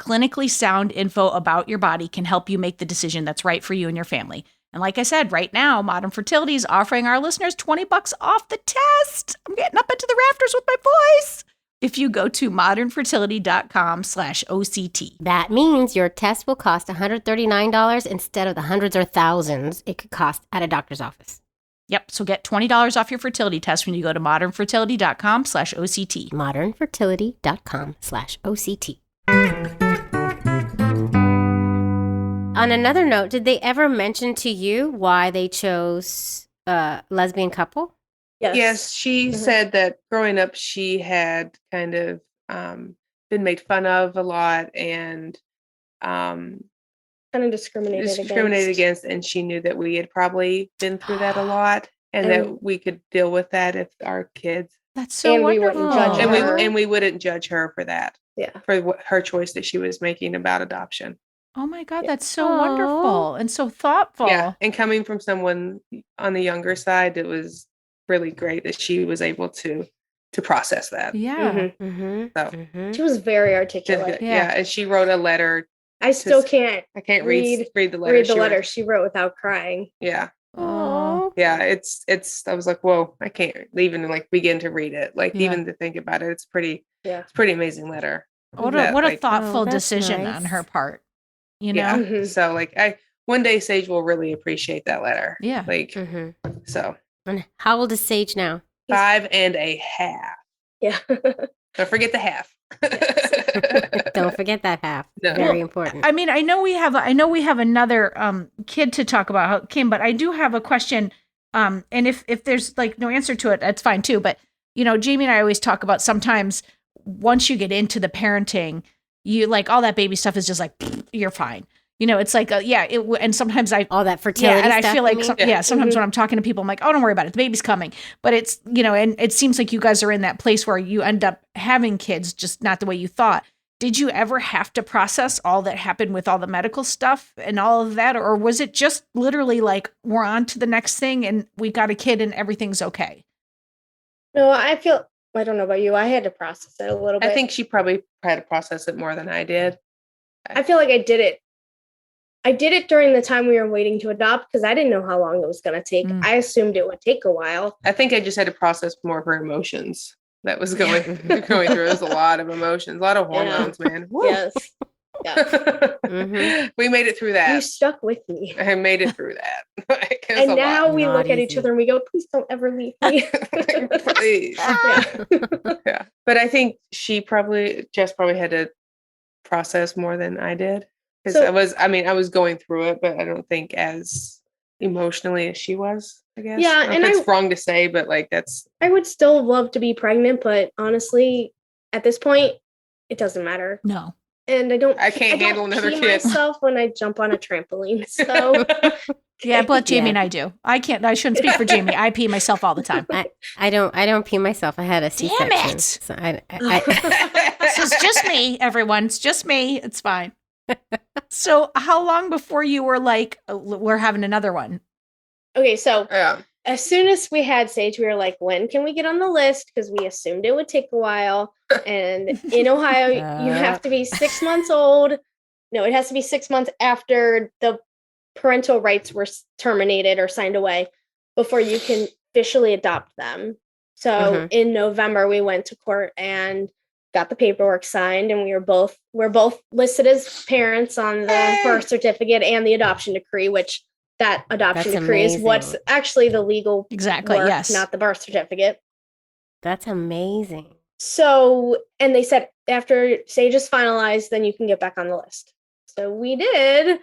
clinically sound info about your body can help you make the decision that's right for you and your family. And like I said, right now, Modern Fertility is offering our listeners $20 off the test. I'm getting up into the rafters with my voice. If you go to modernfertility.com/OCT. That means your test will cost $139 instead of the hundreds or thousands it could cost at a doctor's office. Yep. So get $20 off your fertility test when you go to modernfertility.com/OCT. modernfertility.com/OCT. On another note, did they ever mention to you why they chose a lesbian couple? Yes, she said that growing up, she had kind of been made fun of a lot and Kind of discriminated against. And she knew that we had probably been through that a lot and that we could deal with that if our kids. That's so And we wonderful. wouldn't judge her. And we wouldn't judge her for that, Yeah. for her choice that she was making about adoption. Oh my God, that's so wonderful and so thoughtful. Yeah, and coming from someone on the younger side, it was really great that she was able to process that. Yeah. So She was very articulate. yeah, and she wrote a letter. I still can't I can't read the letter. read the letter she wrote without crying. Yeah. Oh. Yeah, it's I was like, whoa, I can't even like begin to read it. Like Yeah. even to think about it, it's pretty amazing letter. What That, a like, thoughtful that's decision nice. on her part. You know? Yeah. Mhm. So like one day Sage will really appreciate that letter. Yeah. Like so And how old is Sage now? 5.5. Yeah. Don't forget the half. Don't forget that half. No. Very important. I mean, I know we have another kid to talk about how it came, but I do have a question. And if there's like no answer to it, that's fine too. But you know, Jamie and I always talk about sometimes once you get into the parenting, you like all that baby stuff is just like you're fine. You know, it's like and sometimes All that fertility and stuff, I feel you like mean? sometimes when I'm talking to people, I'm like, oh, don't worry about it, the baby's coming. But it's and it seems like you guys are in that place where you end up having kids, just not the way you thought. Did you ever have to process all that happened with all the medical stuff and all of that? Or was it just literally like, we're on to the next thing and we got a kid and everything's okay? No, I don't know about you. I had to process it a little bit. I think she probably had to process it more than I did. I feel like I did it during the time we were waiting to adopt because I didn't know how long it was going to take. I assumed it would take a while. I think I just had to process more of her emotions that was going through. There's a lot of emotions, a lot of hormones, man. Woo. Yes. Yeah. We made it through You that. stuck with me. I made it through that. Like, it was And a now lot. we Not look at each easy. other and we go, please don't ever leave me. Please. Yeah. Yeah. But I think Jess probably had to process more than I did. Because So- I was going through it, but I don't think as emotionally as she was, I guess. Yeah, I don't know and if it's wrong to say, but like that's I would still love to be pregnant, but honestly, at this point, it doesn't matter. No. And I can't handle another pee kid. myself when I jump on a trampoline. So Yeah, but Jamie Yeah. and I do. I shouldn't speak for Jamie. I pee myself all the time. I don't pee myself. I had a C-section. it! So I So it's just me, everyone. It's just me. It's fine. So how long before you were like, we're having another one? okay, so yeah. as soon as we had Sage, we were like, when can we get on the list? Because we assumed it would take a while. And in Ohio, you have to be 6 months old. No, it has to be 6 months after the parental rights were terminated or signed away before you can officially adopt them. So in November, we went to court and got the paperwork signed, and we're both listed as parents on the birth certificate and the adoption decree, which that adoption That's decree is what's amazing. actually the legal Exactly. work, Yes. not the birth certificate. That's amazing. So, and they said after Sage is finalized, then you can get back on the list. So we did.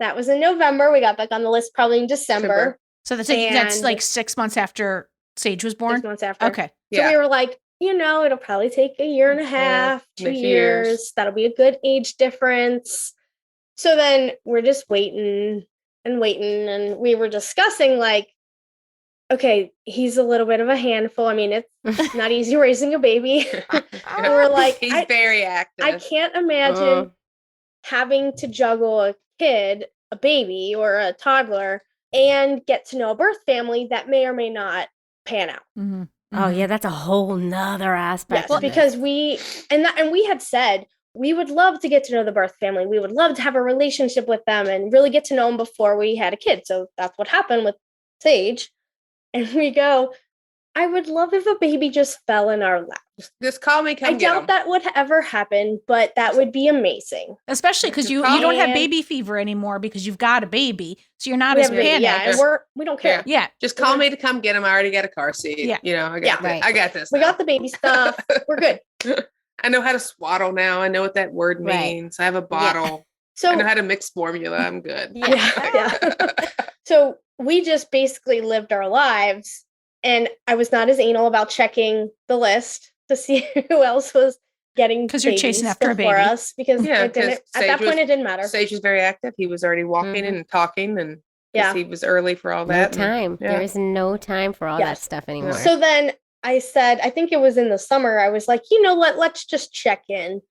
That was in November. We got back on the list probably in December. December. So that's And- like 6 months after Sage was born? 6 months after. Okay. So Yeah. we were like, it'll probably take a year and a half, 2 maybe years. years. That'll be a good age difference. So then we're just waiting. And we were discussing like, okay, he's a little bit of a handful. I mean, it's not easy raising a baby. And we're like, He's very active. I can't imagine having to juggle a kid, a baby, or a toddler, and get to know a birth family that may or may not pan out. Mhm. Oh yeah, that's a whole nother aspect. Yes, of this. because we had said we would love to get to know the birth family. We would love to have a relationship with them and really get to know them before we had a kid. So that's what happened with Sage. And we go, I would love if a baby just fell in our lap. Just call me, come I get doubt him. that would ever happen, but that would be amazing. Especially because you don't have baby fever anymore because you've got a baby. So you're not We as have a baby, panicked. yeah, and we don't care. Yeah. Just call me to come get him. I already got a car seat. Yeah. I got this. right. I got this. We now. got the baby stuff. We're good. I know how to swaddle now. I know what that word Right. means. I have a bottle. So I know how to mix formula. I'm good. yeah. So we just basically lived our lives, and I was not as anal about checking the list to see who else was getting 'Cause you're babies chasing after a before baby. us because Yeah, it didn't 'cause at that Sage point it didn't matter. Sage was very active. He was already walking and talking, and 'cause Yeah. he was early for all no that. time. Yeah. There is no time for all that Yes. stuff anymore. So then I said, I think it was in the summer, I was like, you know what, let's just check in.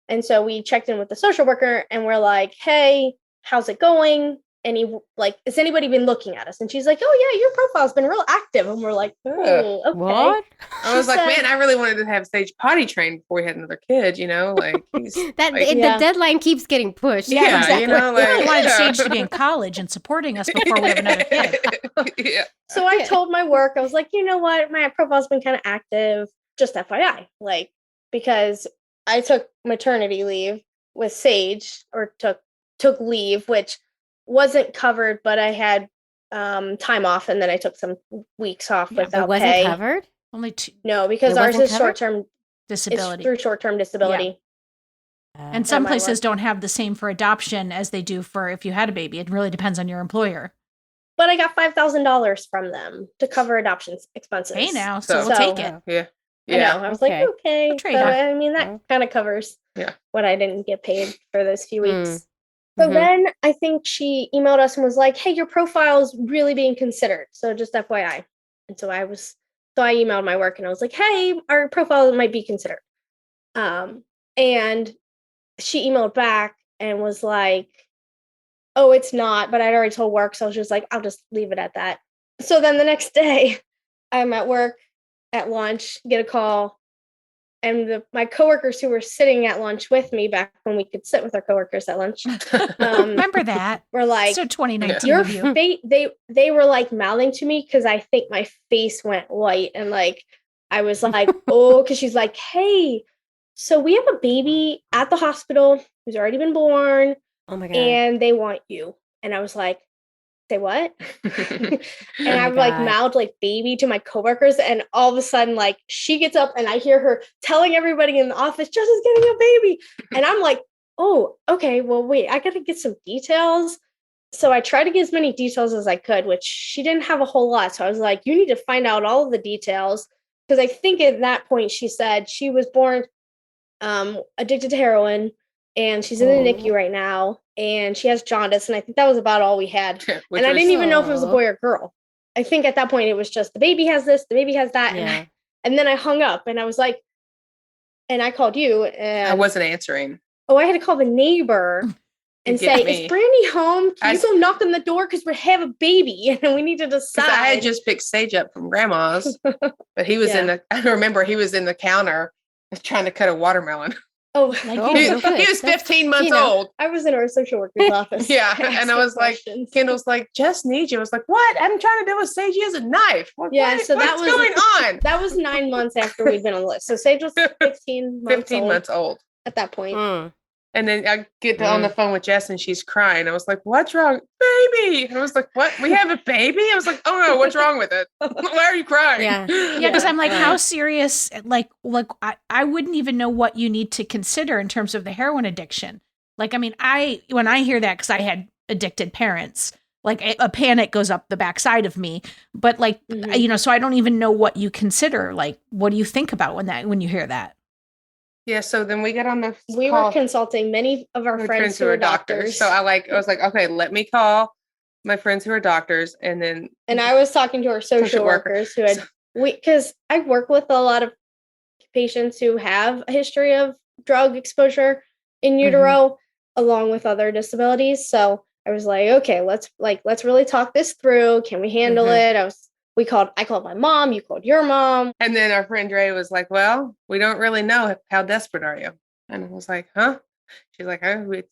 And so we checked in with the social worker and we're like, hey, how's it going? Has anybody been looking at us? And she's like, oh yeah, your profile's been real active. And we're like, oh, okay. What? I was She like, said- man, I really wanted to have Sage potty trained before we had another kid. Like he's That like, Yeah. the deadline keeps getting pushed. yeah, exactly. you know, We really like wanted yeah. Sage to be in college and supporting us before we have another kid. Yeah. So I told my work, I was like, you know what, my profile's been kind of active, just FYI, because I took maternity leave with Sage, or took leave, which wasn't covered, but I had time off, and then I took some weeks off Yeah, without It wasn't pay. covered? Only two No, because It ours wasn't is covered? short-term. disability. It's through short-term disability. And some my places work. don't have the same for adoption as they do for if you had a baby. It really depends on your employer. But I got $5,000 from them to cover adoption expenses. Hey now, so So- we'll take it. Yeah. I know. I was like, okay. Good So, trade-off. I mean, that kind of covers Yeah. what I didn't get paid for those few Mm. weeks. So Mhm. then I think she emailed us and was like, hey, your profile is really being considered. So just FYI. And so I emailed my work and I was like, hey, our profile might be considered. And she emailed back and was like, oh, it's not, but I'd already told work. So I was just like, I'll just leave it at that. So then the next day I'm at work at lunch, get a call. And my coworkers who were sitting at lunch with me back when we could sit with our coworkers at lunch, Remember that? were like, So 2019 your of you. they were like mouthing to me because I think my face went white and like I was like, oh, because she's like, hey, so we have a baby at the hospital who's already been born Oh my god. and they want you. And I was like, say what? And Oh I my like God. mouthed like baby to my coworkers, and all of a sudden, like she gets up and I hear her telling everybody in the office, Jess is getting a baby. And I'm like, oh, okay, well, wait, I gotta get some details. So I tried to get as many details as I could, which she didn't have a whole lot. So I was like, you need to find out all of the details. Because I think at that point she said she was born addicted to heroin, and she's in the NICU right now, and she has jaundice, and I think that was about all we had. Which And I was- didn't even know if it was a Aw. boy or girl. I think at that point it was just the baby has this, the baby has that. Yeah. And then I hung up and I was like, and I called you and I wasn't answering. I had to call the neighbor and get say, me. is Brandy home? Can I you s- go knock on the door? Because we have a baby and we need to 'Cause decide. I had just picked Sage up from grandma's, but he was in the. I remember he was in the counter trying to cut a watermelon. oh, Like Oh, you He, do. good. he was That's- 15 months you know. old. I was in our social worker's office. Yeah, and I asking was like, questions. Kendall's like, Jess needs you. I was like, what? I'm trying to do with Sage. He has a knife. Like, Yeah, what? so that What's was- going on? That was 9 months after we'd been on the list. So Sage was 15 months 15 old months old. at that point. Mm. And then I get on the phone with Jess and she's crying. I was like, what's wrong? Baby. And I was like, what? We have a baby? I was like, oh no, what's wrong with it? Why are you crying? Yeah. Yeah, because I'm like, Right. how serious? Like I wouldn't even know what you need to consider in terms of the heroin addiction. Like, I mean, when I hear that, because I had addicted parents, like a panic goes up the backside of me. But like, Mhm. so I don't even know what you consider. Like, what do you think about when you hear that? Yeah. So then we get on the We call were consulting many of our with friends who are doctors. So I was like, okay, let me call my friends who are doctors, and then And I was talking to our social worker. workers who had because I work with a lot of patients who have a history of drug exposure in utero, along with other disabilities. So I was like, okay, let's really talk this through. Can we handle it? I called my mom. You called your mom. And then our friend Dre was like, well, we don't really know. How desperate are you? And I was like, huh? She's like, oh, it's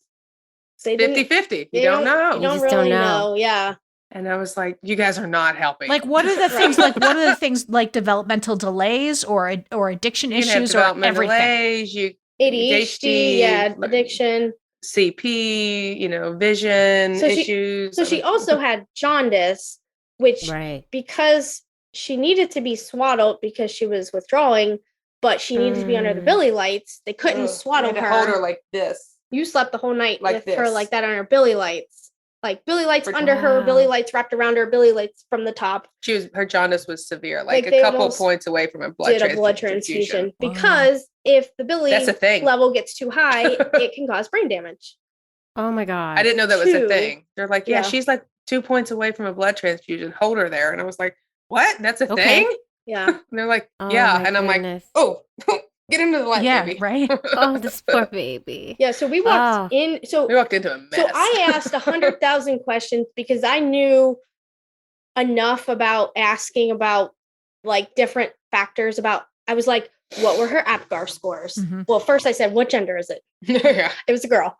They didn't- 50-50. they You don't know. You don't just don't really know. know. Yeah. And I was like, you guys are not helping. Like, what are the things? Like, what are the things like developmental delays or addiction you can have issues or developmental everything? delays, ADHD, yeah, like, addiction. CP, vision So she- issues. So she also had jaundice, which Right. because she needed to be swaddled because she was withdrawing, but she needed to be under the belly lights. They couldn't swaddle her. Hold her like this. You slept the whole night Like with her this. like that on her belly lights. Like belly lights For- under her, Wow. belly lights wrapped around her, belly lights from the top. Her jaundice was severe, Like, like they a couple almost points away from a blood Did a transfusion. blood transfusion Wow. because if the belly That's a thing. level gets too high, it can cause brain damage. Oh my God. I didn't know that was a Two. thing. They're like, yeah, Yeah. she's like 2 points away from a blood transfusion. Hold her there. And I was like, what? That's a Okay. thing? Yeah. And they're like, Oh yeah. my And I'm like, goodness. oh, get into the light, Yeah, baby. right. Oh, this poor baby. Yeah. So we walked Oh. in. So We walked into a mess. So I asked 100,000 questions because I knew enough about asking about like different factors about, I was like, what were her APGAR scores? Mhm. Well, first I said, what gender is it? yeah. It was a girl.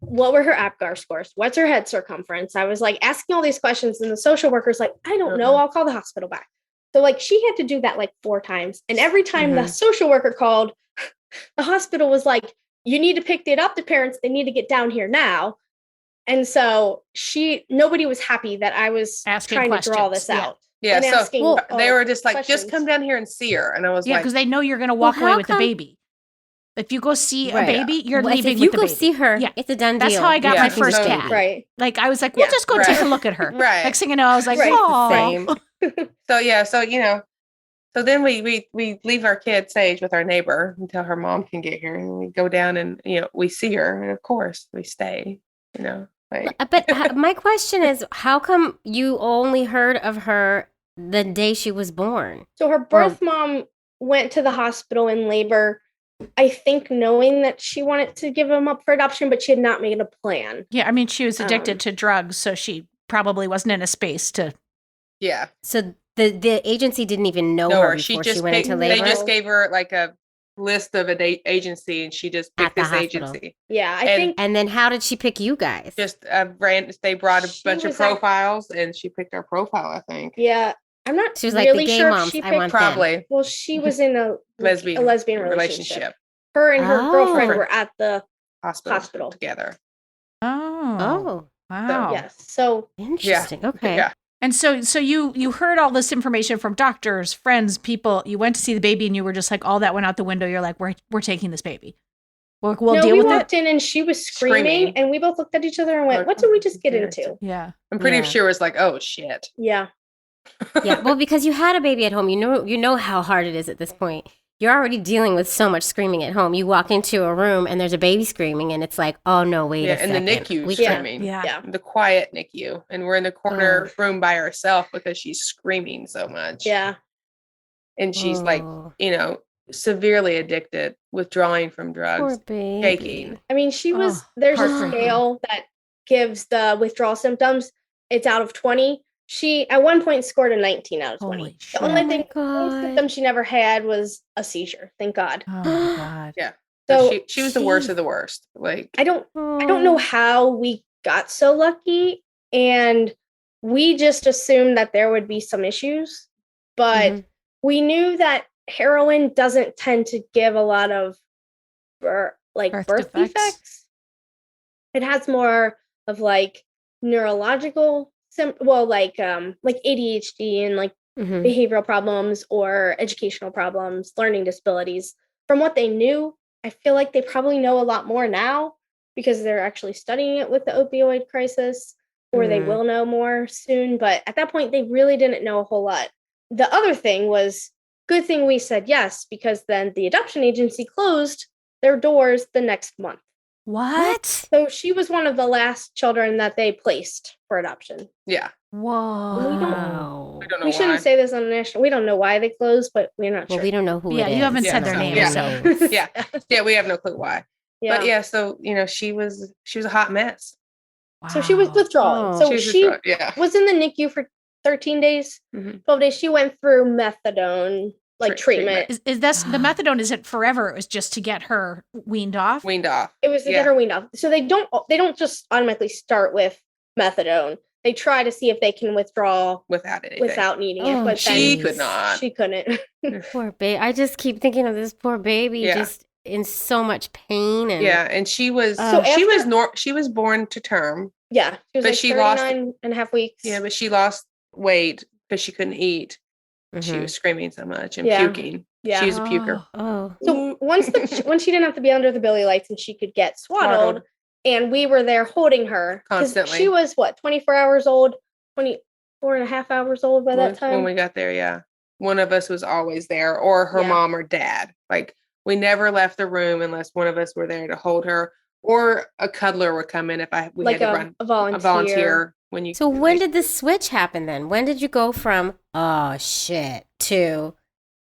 What were her APGAR scores? What's her head circumference? I was like asking all these questions, and the social worker's like, I don't know. I'll call the hospital back. So like she had to do that like 4 times. And every time the social worker called, the hospital was like, you need to pick the adoptive parents. They need to get down here now. And so nobody was happy that I was Asking trying to draw questions. this Yeah. out. Yeah. And So asking, they were just like, questions. just come down here and see her. And I was Yeah, like, because they know you're going to walk Well, away how with the come- baby. If you go see a Right. baby, you're Well, leaving if you with the go baby. see her, Yeah. it's a done deal. That's how I got Yeah, my first so- cat. Right. Like, I was like, we'll Yeah. just go Right. take a look at her. Right. Next thing you know, I was like, Right. oh. Same. So yeah, so so then we leave our kid Sage with our neighbor until her mom can get here, and we go down and we see her, and of course we stay. Like But my question is, how come you only heard of her the day she was born? So her birth mom went to the hospital in labor, I think knowing that she wanted to give him up for adoption, but she had not made a plan. Yeah, I mean, she was addicted to drugs, so she probably wasn't in a space to. yeah, So the agency didn't even know no, her her. before She she went into They labor. just gave her like a list of an agency, and she just At picked the this hospital. agency. Yeah, I And- think And then how did she pick you guys? Just they brought a She bunch of was at- profiles, and she picked our profile. I think yeah, I'm not She was like, really the gay sure moms, if she I picked. want them. probably Well, she was in a lesbian relationship. Her and her Oh. girlfriend were at the hospital together. Oh. Oh, Wow. yes. So interesting. Okay. Yeah. And so you heard all this information from doctors, friends, people. You went to see the baby, and you were just like, all that went out the window. You're like, we're taking this baby. We'll no, deal we with walked it. in and she was screaming, and we both looked at each other and went, Like, "What did we oh, just get parents. into?" Yeah. I'm pretty Yeah. sure it was like, oh shit. Yeah. Yeah. Well, because you had a baby at home, you know how hard it is at this point. You're already dealing with so much screaming at home. You walk into a room and there's a baby screaming, and it's like, oh no, wait a Yeah, and the second. NICU We screaming. Yeah. Yeah. The quiet NICU, and we're in the corner room by herself because she's screaming so much. Yeah. And she's like, Oh, severely addicted, withdrawing from drugs, poor baby. shaking. I mean, she was, Oh, there's a heartbreaking. scale that gives the withdrawal symptoms. It's out of 20. She, at one point, scored a 19 out of 20. Holy The shit. only Oh my thing, the only God. symptom she never had was a seizure. Thank God. Oh my God. Yeah. So So she was the worst of the worst. Like, I don't Oh. know how we got so lucky, and we just assumed that there would be some issues, but Mhm. we knew that heroin doesn't tend to give a lot of birth defects. defects. It has more of like neurological like ADHD and like Mhm. behavioral problems or educational problems, learning disabilities. From what they knew, I feel like they probably know a lot more now because they're actually studying it with the opioid crisis. or they will know more soon. But at that point, they really didn't know a whole lot. The other thing was, good thing we said yes, because then the adoption agency closed their doors the next month. What? So she was one of the last children that they placed for adoption. Yeah. Whoa. We We don't know We shouldn't why. say this on the national. We don't know why they closed, but we're not Well, sure. we don't know who Yeah, it is. you haven't said their name, Yeah. so- Yeah. Yeah, we have no clue why. Yeah. But yeah, so she was a hot mess. So she was Wow. withdrawing. Oh. So She was she withdrawing, yeah. was in the NICU for 13 days, Mhm. 12 days. She went through methadone, like treatment. Is this the methadone? Is it forever? It was just to get her weaned off? Weaned off. It was to Yeah. get her weaned off. So they don't just automatically start with methadone. They try to see if they can withdraw Without anything. without needing it. Oh, But She then could not. She couldn't. Poor baby. I just keep thinking of this poor baby Yeah. just in so much pain. And Yeah, and she was So she was born to term. Yeah. She was But like she lost- 39 and a half weeks. Yeah, but she lost weight because she couldn't eat. She Mhm. was screaming so much and Yeah. puking. Yeah. She was a puker. Oh. So when she didn't have to be under the Billy lights and she could get swaddled, and we were there holding her 'cause Constantly. She was 24 hours old, 24 and a half hours old by that When time. we got there, yeah. One of us was always there, or her Yeah. mom or dad. Like, we never left the room unless one of us were there to hold her, or a cuddler would come in if we like had to run a volunteer. a volunteer when you. So when did the switch happen then? When did you go from, oh shit, to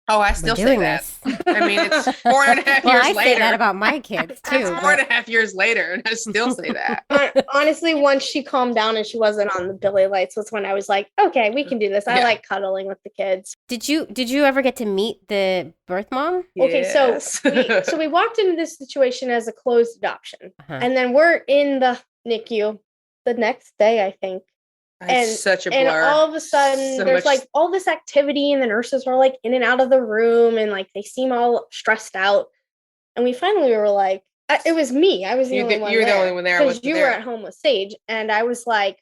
Oh, I we're still say doing that. this? I mean, it's 4.5 Well, years I later. say that about my kids too. It's but- 4.5 years later, and I still say that. Honestly, once she calmed down and she wasn't on the Billy lights was when I was like, okay, we can do this. I Yeah. like cuddling with the kids. Did you ever get to meet the birth mom? Okay, Yes. so we walked into this situation as a closed adoption. Uh-huh. And then we're in the NICU the next day, I think. It's such a blur. And all of a sudden, So there's much- like all this activity, and the nurses are like in and out of the room, and like they seem all stressed out. And we finally were like, it was me. I was the You only one. were the only one there. because wasn't you there. were at home with Sage, and I was like,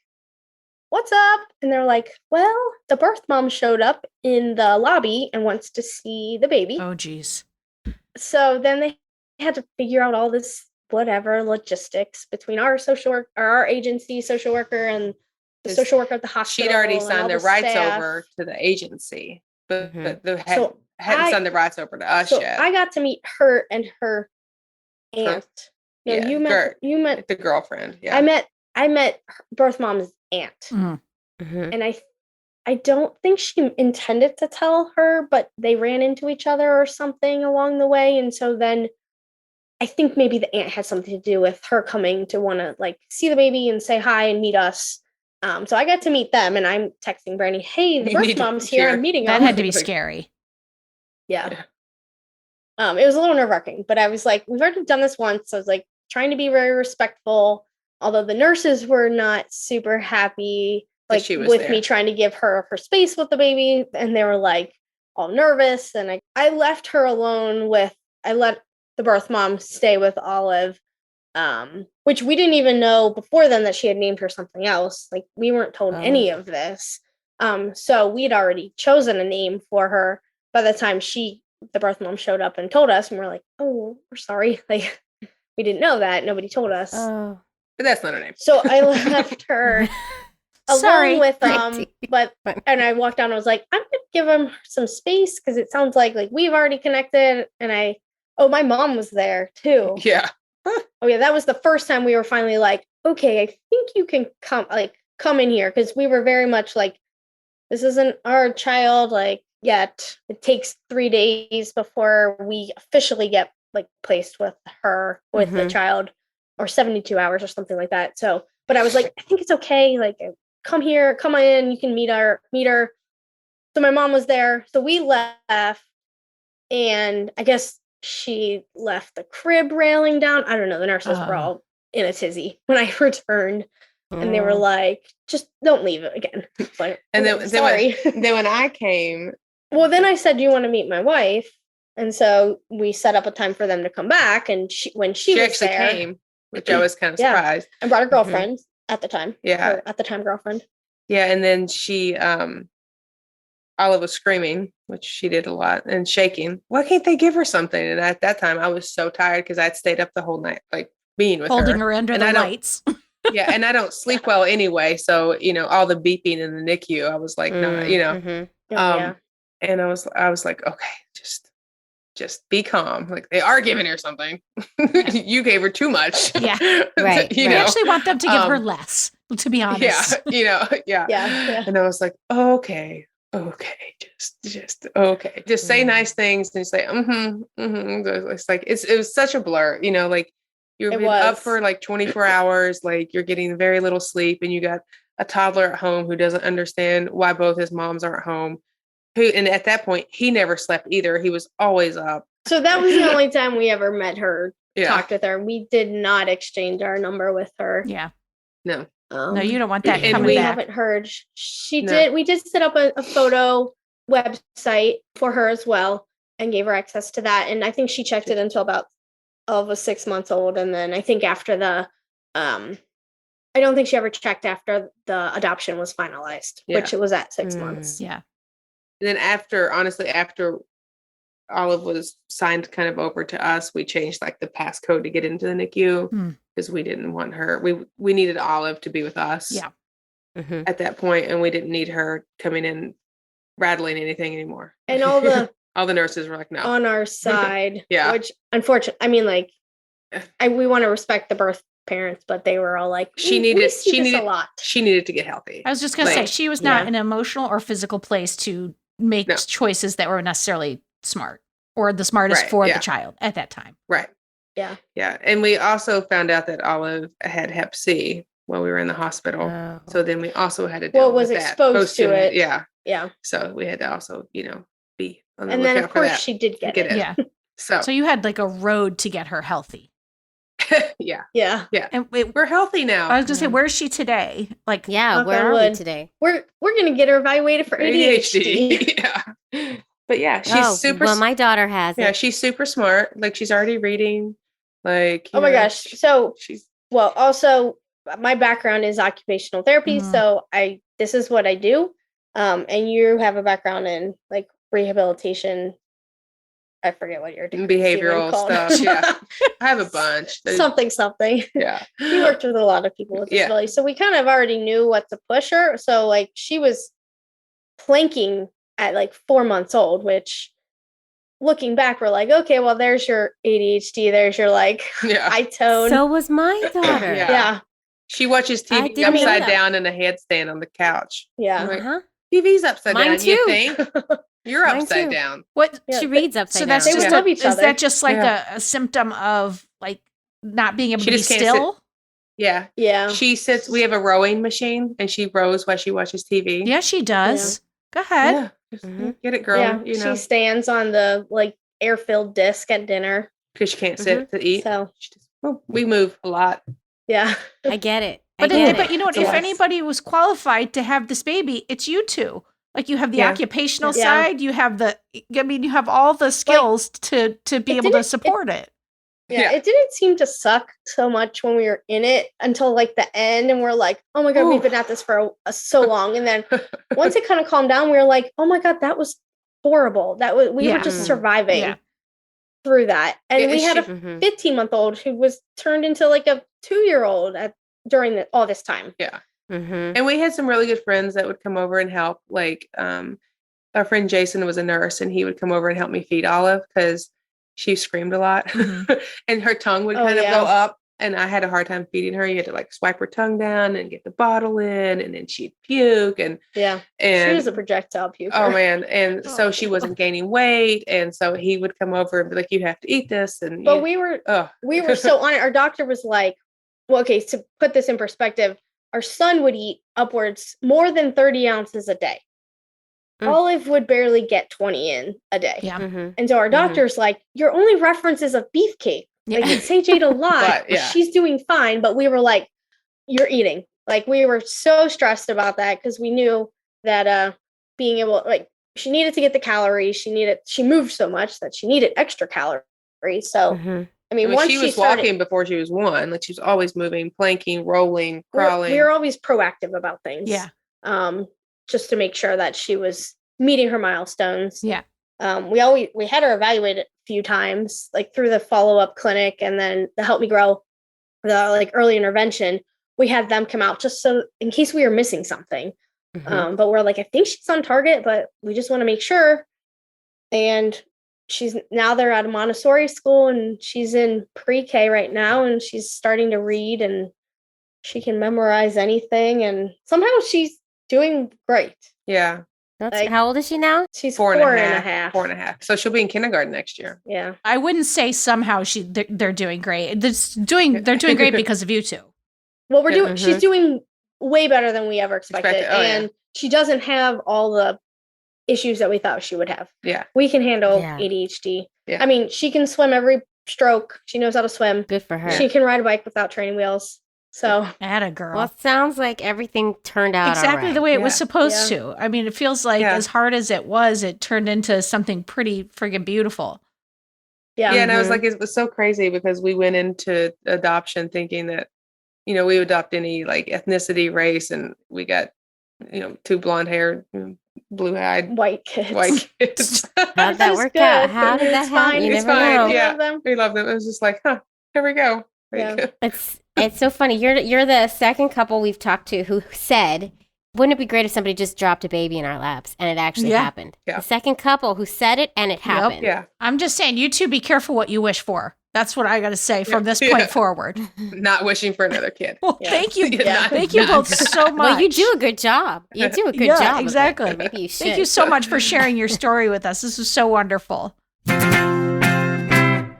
"What's up?" And they're like, "Well, the birth mom showed up in the lobby and wants to see the baby." Oh, geez. So then they had to figure out all this whatever logistics between our social work or our agency social worker and the 'Cause social worker at the hospital. She'd already and all signed the the rights staff. over to the agency, but Mhm. hadn't I- signed the rights over to us So yet. I got to meet her and her aunt. No, yeah, you met the girlfriend. Yeah, I met her birth mom's aunt. Mhm. Mhm. And I don't think she intended to tell her, but they ran into each other or something along the way. And so then I think maybe the aunt had something to do with her coming to want to like see the baby and say hi and meet us. So I got to meet them, and I'm texting Brandy, "Hey, the You need birth to mom's here. hear. I'm meeting That them." had to be scary. Yeah. It was a little nerve wracking, but I was like, we've already done this once. So I was like trying to be very respectful, although the nurses were not super happy That like she was with there. me trying to give her space with the baby, and they were like all nervous. And I left her alone I let the birth mom stay with Olive, which we didn't even know before then that she had named her something else. Like we weren't told any of this. So we'd already chosen a name for her by the time the birth mom showed up and told us, and we're like, "Oh, we're sorry." Like we didn't know that. Nobody told us. Oh. but that's not her name. So I left her Sorry. alone with Pretty. and I walked down and I was like, I'm gonna give him some space because it sounds like we've already connected. And my mom was there too. Yeah, Oh yeah, that was the first time we were finally like, okay, I think you can come in here, because we were very much like, this isn't our child yet. It takes 3 days before we officially get placed with the Mhm. child, or 72 hours or something like that. So, but I was like, I think it's okay. Come in, you can meet her. So my mom was there. So we left, and I guess she left the crib railing down. I don't know. The nurses were all in a tizzy when I returned, and they were Oh. like, "Just don't leave it again." It's like, and "Okay, then sorry. then when I came, Well, then I said, "Do you want to meet my wife?" And so we set up a time for them to come back. And when she she was actually there, came, which I was kind of Yeah. surprised. and brought her girlfriend at the time. Yeah. Her at the time girlfriend. Yeah, and then she Olive was screaming, which she did a lot, and shaking. Why can't they give her something? And at that time, I was so tired because I'd stayed up the whole night, being with Holding her. her under And the I don't- lights. Yeah, and I don't sleep well anyway. So, all the beeping in the NICU, I was like, no, Mhm. and I was like, okay, just be calm. Like, they are giving her something. You gave her too much. Yeah. Right, We right. actually want them to give her less, to be honest. Yeah, Yeah. And I was like, okay, just okay. Just say nice things and say, It's like, it was such a blur, like you've It been up was. for like 24 hours, like you're getting very little sleep, and you got a toddler at home who doesn't understand why both his moms aren't home. And at that point, he never slept either. He was always up. So that was the only time we ever met her, Yeah. talked with her. We did not exchange our number with her. Yeah. No. No, you don't want that and coming we back. haven't heard. She No. did. We did set up a photo website for her as well and gave her access to that. And I think she checked it until about was 6 months old. And then I think after I don't think she ever checked after the adoption was finalized, which it was at 6 months. Yeah. And then after Olive was signed kind of over to us, we changed like the passcode to get into the NICU because we didn't want her. We needed Olive to be with us. Yeah. At that point, and we didn't need her coming in rattling anything anymore. And all the all the nurses were like, no. on our side, Yeah. which unfortunately, I mean, like, we want to respect the birth parents, but they were all like, She we needed see this a lot. She needed to get healthy. I was just going to say, she was not in an emotional or physical place to make No. choices that were necessarily smart or the smartest Right, for yeah. the child at that time. Right. Yeah. Yeah. And we also found out that Olive had Hep C while we were in the hospital. Oh. So then we also had to deal Was with that. exposed to it. Yeah. Yeah. So we had to also, be on the And then, lookout of for course, that. she did get Get it. it. Yeah. So, So you had like a road to get her healthy. yeah. Yeah. And We're healthy now. I was going to say, where's she today? Like, Yeah, Knock where on are we wood. today? We're going to get her evaluated for ADHD. Yeah. But yeah, she's super. Well, my daughter has Yeah, it. she's super smart. Like, she's already reading. Like, Oh my gosh. So, she's also my background is occupational therapy. Mhm. So this is what I do. And you have a background in like rehabilitation. I forget what you're doing. behavioral stuff. Yeah, I have a bunch. something. Yeah. He worked with a lot of people with Yeah. disabilities. So we kind of already knew what to push her. So like she was planking at like 4 months old, which looking back, we're like, okay, well, there's your ADHD. There's your like Yeah. eye tone. So was my daughter. Yeah. yeah. She watches I TV didn't know upside that. down in a headstand on the couch. Yeah. Like, Uh-huh. TV's upside Mine down. You too. think you're Mine upside too. down? what? Yeah, She but- reads upside So that's down. They would just love each is other. that just like Yeah. a symptom of like not being able She to be just can't sit. still? Yeah. Yeah. She sits. We have a rowing machine, and she rows while she watches TV. Yeah, she does. Go ahead. Yeah. Just Mhm. get it, girl. Yeah. You know, She stands on the like air-filled disc at dinner. because she can't sit to eat. So She just, we move a lot. yeah. I get it. But you know what? It's a If lot. anybody was qualified to have this baby, it's you two. Like you have the Yeah. occupational Yeah. side, you have you have all the skills to be able to didn't- support it. Yeah, it didn't seem to suck so much when we were in it until like the end, and we're like, "Oh my god, we've been at this for so long." And then once it kind of calmed down, we were like, "Oh my god, that was horrible. That was we Yeah. were just Mhm. surviving Yeah. through that." And Yeah, we had a Mhm. 15-month-old who was turned into like a 2-year-old during all this time. Mhm. And we had some really good friends that would come over and help. Like, our friend Jason was a nurse, and he would come over and help me feed Olive because she screamed a lot, Mhm. and her tongue would Oh, kind of yeah. go up. And I had a hard time feeding her. You had to like swipe her tongue down and get the bottle in, and then she'd puke. And Yeah, and she was a projectile puker. oh man, and so Oh. she wasn't gaining weight, and so he would come over and be like, "You have to eat this." And But we were oh, so on it. Our doctor was like, well, okay, to put this in perspective, our son would eat upwards more than 30 ounces a day. Mm. Olive would barely get 20 in a day. Yeah. Mhm. And so our Mhm. doctor's like, your only reference is a beefcake. Yeah. Like, Sage ate a lot. But, yeah. She's doing fine. But we were like, you're eating. Like, we were so stressed about that because we knew that being able, like, she needed to get the calories. She moved so much that she needed extra calories. So, Mhm. I mean, I mean, once she was started, walking before she was 1. Like, she was always moving, planking, rolling, crawling. we were always proactive about things. Yeah. Just to make sure that she was meeting her milestones. Yeah. We had her evaluated a few times, like through the follow-up clinic and then the Help Me Grow, the like early intervention. we had them come out just so in case we were missing something. Mhm. But we're like, I think she's on target, but we just want to make sure. And they're at a Montessori school, and she's in pre-K right now, and she's starting to read, and she can memorize anything, and somehow she's doing great. Yeah. How old is she now? She's Four four and and a a half. half. 4.5. So she'll be in kindergarten next year. Yeah. I wouldn't say somehow they're doing great. They're doing great because of you two. Well, Mhm. she's doing way better than we ever expected. Oh, yeah. And she doesn't have all the issues that we thought she would have. Yeah. We can handle Yeah. ADHD. Yeah. I mean, she can swim every stroke. She knows how to swim. Good for her. She can ride a bike without training wheels. So Atta girl. Well, it sounds like everything turned out Exactly all the right. way it was Yeah. supposed to. I mean, it feels like Yeah. as hard as it was, it turned into something pretty friggin' beautiful. yeah. Yeah, and I was Mhm. like, it was so crazy because we went into adoption thinking that, we would adopt any like ethnicity, race, and we got, 2 blonde haired, blue-eyed White kids. white kids. How'd that Which is work out? good. How did that It's happen? fine. You It's never fine, know. We yeah. love them. We love them. It was just like, here we go. Yeah. Like, It's so funny. You're the second couple we've talked to who said, "Wouldn't it be great if somebody just dropped a baby in our laps?" And it actually Yeah. happened. Yeah. The second couple who said it and it happened. yeah. I'm just saying, you two be careful what you wish for. That's what I got to say from Yeah. this point Yeah. forward. Not wishing for another kid. Well, Yeah. thank you. Yeah. Thank you both so much. Well, you do a good job. You do a good Yeah, job. of it. exactly. Maybe you should. Thank you so much for sharing your story with us. This was so wonderful.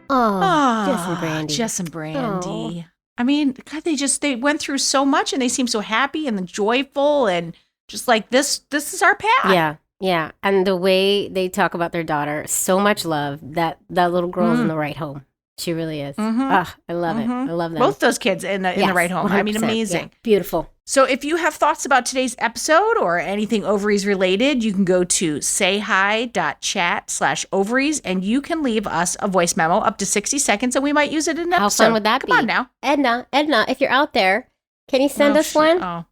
Oh, Jess and Brandy. Jess and Brandy. I mean, God, they went through so much and they seem so happy and joyful and just like this is our path. Yeah, yeah. And the way they talk about their daughter, so much love. That little girl's in the right home. She really is. Mhm. I love it. I love them. Both those kids in the Yes, right home. I mean, 100%. amazing. Yeah, beautiful. So if you have thoughts about today's episode or anything ovaries related, you can go to sayhi.chat/ovaries and you can leave us a voice memo up to 60 seconds and we might use it in an How episode. fun would that Come be? on now. Edna, if you're out there, can you send Oh, us shit. one? Oh.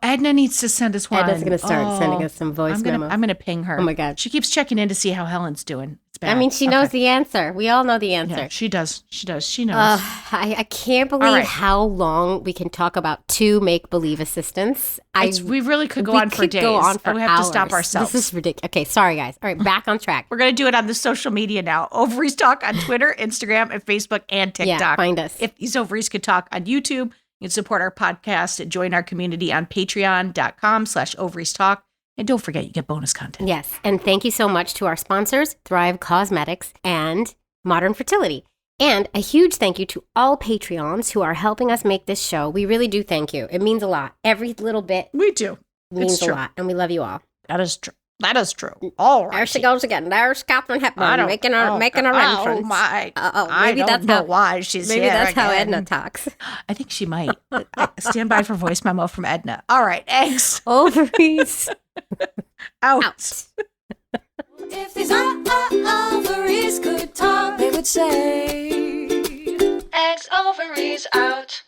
Edna needs to send us one. Edna's going to start sending us some voice memos. I'm gonna ping her. Oh my God. She keeps checking in to see how Helen's doing. It's bad. I mean, she knows Okay. the answer. We all know the answer. Yeah, she does. She knows. I can't believe right. how long we can talk about two make-believe assistants. We really could go we on for could days. go on for we have to stop hours. ourselves. This is ridiculous. Okay, sorry guys. All right, back on track. We're going to do it on the social media now. Ovaries Talk on Twitter, Instagram, and Facebook, and TikTok. Yeah, find us. If these ovaries could talk on YouTube, you can support our podcast and join our community on patreon.com/ovaries talk. And don't forget, you get bonus content. Yes, and thank you so much to our sponsors, Thrive Cosmetics and Modern Fertility. And a huge thank you to all Patreons who are helping us make this show. We really do thank you. It means a lot. Every little bit We do. means a true. lot, and we love you all. That is true. That is true. All right. There she goes again. There's Catherine Hepburn making a entrance. Oh my! Uh-oh, I maybe don't that's know how- why she's Maybe here that's how again. Edna talks. I think she might. Stand by for voice memo from Edna. All right, eggs Ovaries out. out. If these ovaries could talk, they would say, Eggs, ovaries out.